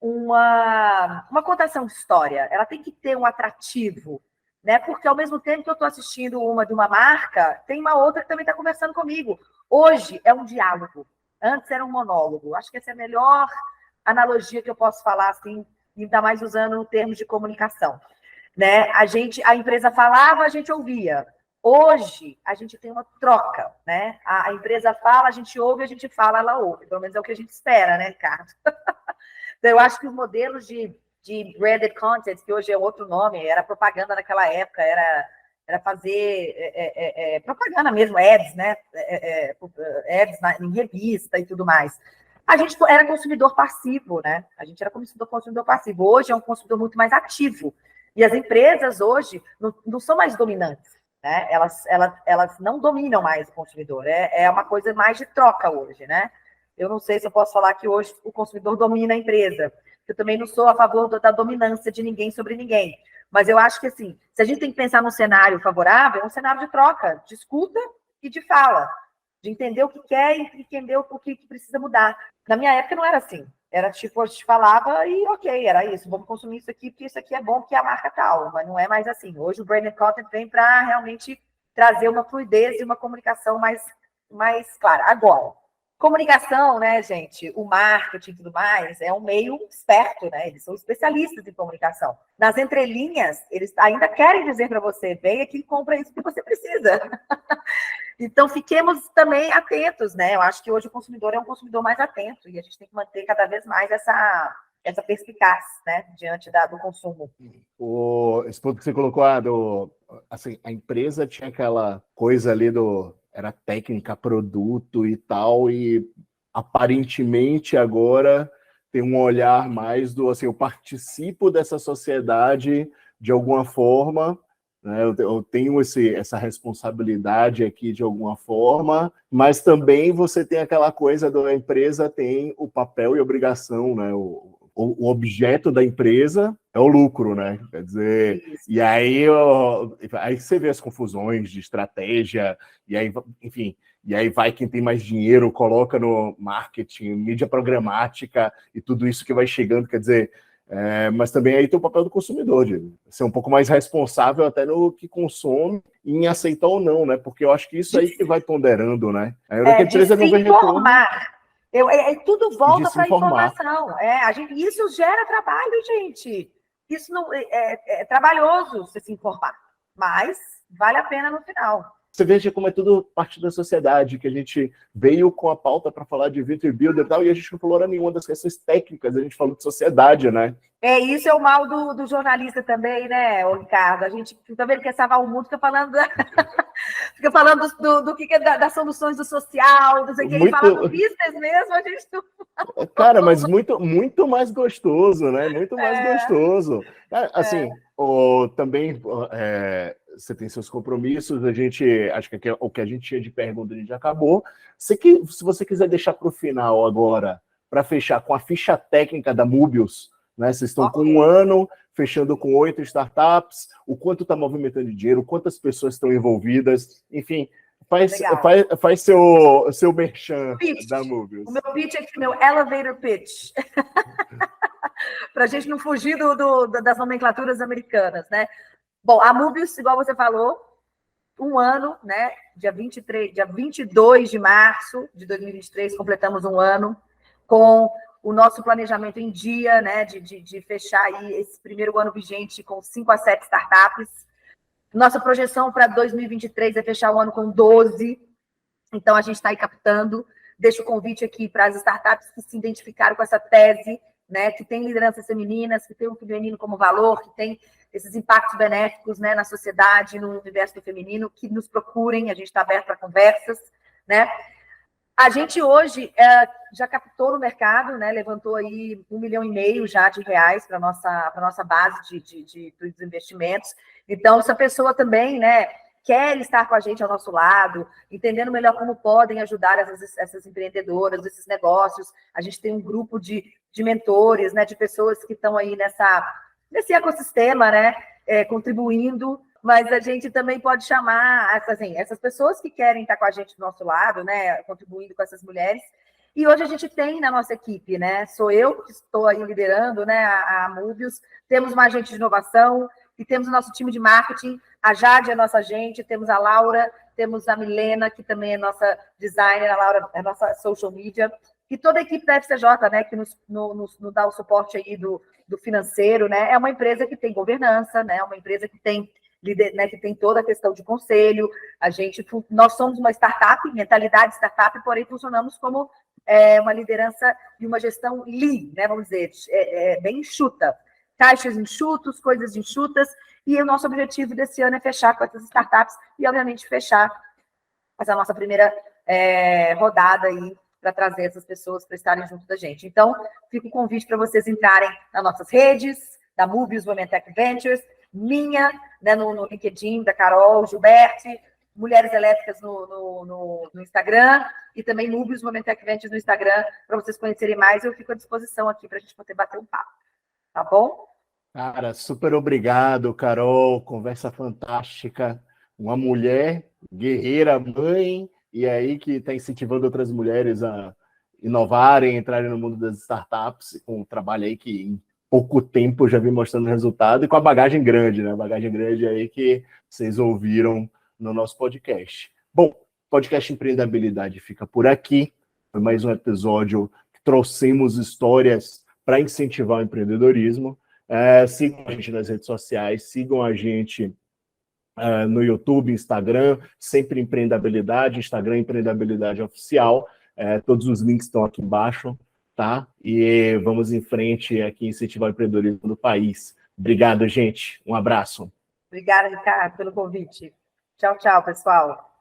uma contação de história, ela tem que ter um atrativo, né? Porque ao mesmo tempo que eu estou assistindo uma de uma marca, tem uma outra que também está conversando comigo. Hoje é um diálogo, antes era um monólogo. Acho que essa é a melhor analogia que eu posso falar, assim, ainda mais usando o termo de comunicação, né? A empresa falava, a gente ouvia. Hoje, a gente tem uma troca, né? A empresa fala, a gente ouve, a gente fala, ela ouve. Pelo menos é o que a gente espera, né, Ricardo? Então, eu acho que os modelos de branded content, que hoje é outro nome, era propaganda naquela época, era fazer propaganda mesmo, ads, né? Ads em revista e tudo mais. A gente era consumidor passivo, né? A gente era consumidor passivo. Hoje é um consumidor muito mais ativo. E as empresas hoje não são mais dominantes, né? Elas não dominam mais o consumidor. É uma coisa mais de troca hoje, né? Eu não sei se eu posso falar que hoje o consumidor domina a empresa. Eu também não sou a favor da dominância de ninguém sobre ninguém. Mas eu acho que, assim, se a gente tem que pensar num cenário favorável, é um cenário de troca, de escuta e de fala, de entender o que quer e entender o que precisa mudar. Na minha época não era assim. Era tipo, a gente falava e ok, era isso. Vamos consumir isso aqui, porque isso aqui é bom, porque é a marca tal. Mas não é mais assim. Hoje o branded content vem para realmente trazer uma fluidez e uma comunicação mais clara. Agora, comunicação, né, gente? O marketing e tudo mais é um meio esperto, né? Eles são especialistas em comunicação. Nas entrelinhas, eles ainda querem dizer para você, vem aqui e compra isso que você precisa. Então, fiquemos também atentos, né? Eu acho que hoje o consumidor é um consumidor mais atento e a gente tem que manter cada vez mais essa perspicaz, né, diante do consumo. Esse ponto que você colocou, assim, a empresa tinha aquela coisa ali era técnica, produto e tal, e aparentemente agora tem um olhar mais assim, eu participo dessa sociedade de alguma forma, né? Eu tenho essa responsabilidade aqui de alguma forma, mas também você tem aquela coisa da empresa tem o papel e obrigação, né? O objeto da empresa é o lucro, né? Quer dizer, e aí você vê as confusões de estratégia, e aí, enfim, e aí vai quem tem mais dinheiro, coloca no marketing, mídia programática e tudo isso que vai chegando, quer dizer, mas também aí tem o papel do consumidor, de ser um pouco mais responsável até no que consome, em aceitar ou não, né? Porque eu acho que isso aí que vai ponderando, né? A empresa não vê retorno. Tudo volta para a informação. Isso gera trabalho, gente. Isso não é trabalhoso você se informar, mas vale a pena no final. Você veja como é tudo parte da sociedade, que a gente veio com a pauta para falar de Victor Builder e tal, e a gente não falou nenhuma das questões técnicas, a gente falou de sociedade, né? Isso é o mal do jornalista também, né, Ricardo? A gente fica vendo que quer salvar o mundo, fica falando fica falando do que é das soluções do social, não sei o que, e falar do business mesmo, a gente não... Cara, mas muito mais gostoso, né? Muito mais gostoso. Assim, também você tem seus compromissos, acho que o que a gente tinha de pergunta a gente já acabou. Se você quiser deixar para o final agora, para fechar com a ficha técnica da Mobius, né? Vocês estão com 1 ano, fechando com 8 startups, o quanto está movimentando de dinheiro, quantas pessoas estão envolvidas, enfim, faz seu merchan da Mobius. O meu pitch aqui, meu elevator pitch. Para a gente não fugir das nomenclaturas americanas, né? Bom, a Mobius, igual você falou, 1 ano, né? Dia 22 de março de 2023, completamos 1 ano com o nosso planejamento em dia, né? De fechar aí esse primeiro ano vigente com 5 a 7 startups. Nossa projeção para 2023 é fechar o ano com 12. Então, a gente está aí captando. Deixo o convite aqui para as startups que se identificaram com essa tese, né? Que tem lideranças femininas, que tem o feminino como valor, que tem esses impactos benéficos, né, na sociedade, no universo do feminino, que nos procurem, a gente está aberto para conversas, né? A gente hoje já captou no mercado, né, levantou aí R$1,5 milhão já de reais para a nossa base dos investimentos. Então, se a pessoa também, né, quer estar com a gente ao nosso lado, entendendo melhor como podem ajudar essas empreendedoras, esses negócios, a gente tem um grupo de mentores, né, de pessoas que estão aí nesse ecossistema, né, contribuindo, mas a gente também pode chamar assim, essas pessoas que querem estar com a gente do nosso lado, né, contribuindo com essas mulheres. E hoje a gente tem na nossa equipe, né, sou eu que estou aí liderando, né, a Mobius, temos uma agente de inovação e temos o nosso time de marketing, a Jade é nossa agente, temos a Laura, temos a Milena, que também é nossa designer, a Laura é nossa social media, e toda a equipe da FCJ, né, que nos dá o suporte aí do financeiro, né, é uma empresa que tem governança, né, uma empresa que tem né, que tem toda a questão de conselho. Nós somos uma startup, mentalidade startup, porém funcionamos como uma liderança e uma gestão lean, né, vamos dizer, bem enxuta. Caixas enxutos, coisas enxutas, e o nosso objetivo desse ano é fechar com essas startups e, obviamente, fechar essa nossa primeira rodada aí para trazer essas pessoas para estarem junto da gente. Então, fica o convite para vocês entrarem nas nossas redes, da Mobius Women Tech Ventures, minha, né, no LinkedIn, da Carol Gilberti, Mulheres Elétricas no Instagram, e também Mobius Women Tech Ventures no Instagram, para vocês conhecerem mais. Eu fico à disposição aqui para a gente poder bater um papo. Tá bom? Cara, super obrigado, Carol. Conversa fantástica. Uma mulher guerreira, mãe, e aí que está incentivando outras mulheres a inovarem, entrarem no mundo das startups, com um trabalho aí que em pouco tempo já vem mostrando resultado, e com a bagagem grande, né? A bagagem grande aí que vocês ouviram no nosso podcast. Bom, podcast Empreendabilidade fica por aqui. Foi mais um episódio que trouxemos histórias para incentivar o empreendedorismo. Sigam a gente nas redes sociais, sigam a gente no YouTube, Instagram, sempre Empreendabilidade, Instagram Empreendabilidade Oficial. Todos os links estão aqui embaixo. tá? E vamos em frente aqui, incentivar o empreendedorismo do país. Obrigado, gente. Um abraço. Obrigada, Ricardo, pelo convite. Tchau, tchau, pessoal.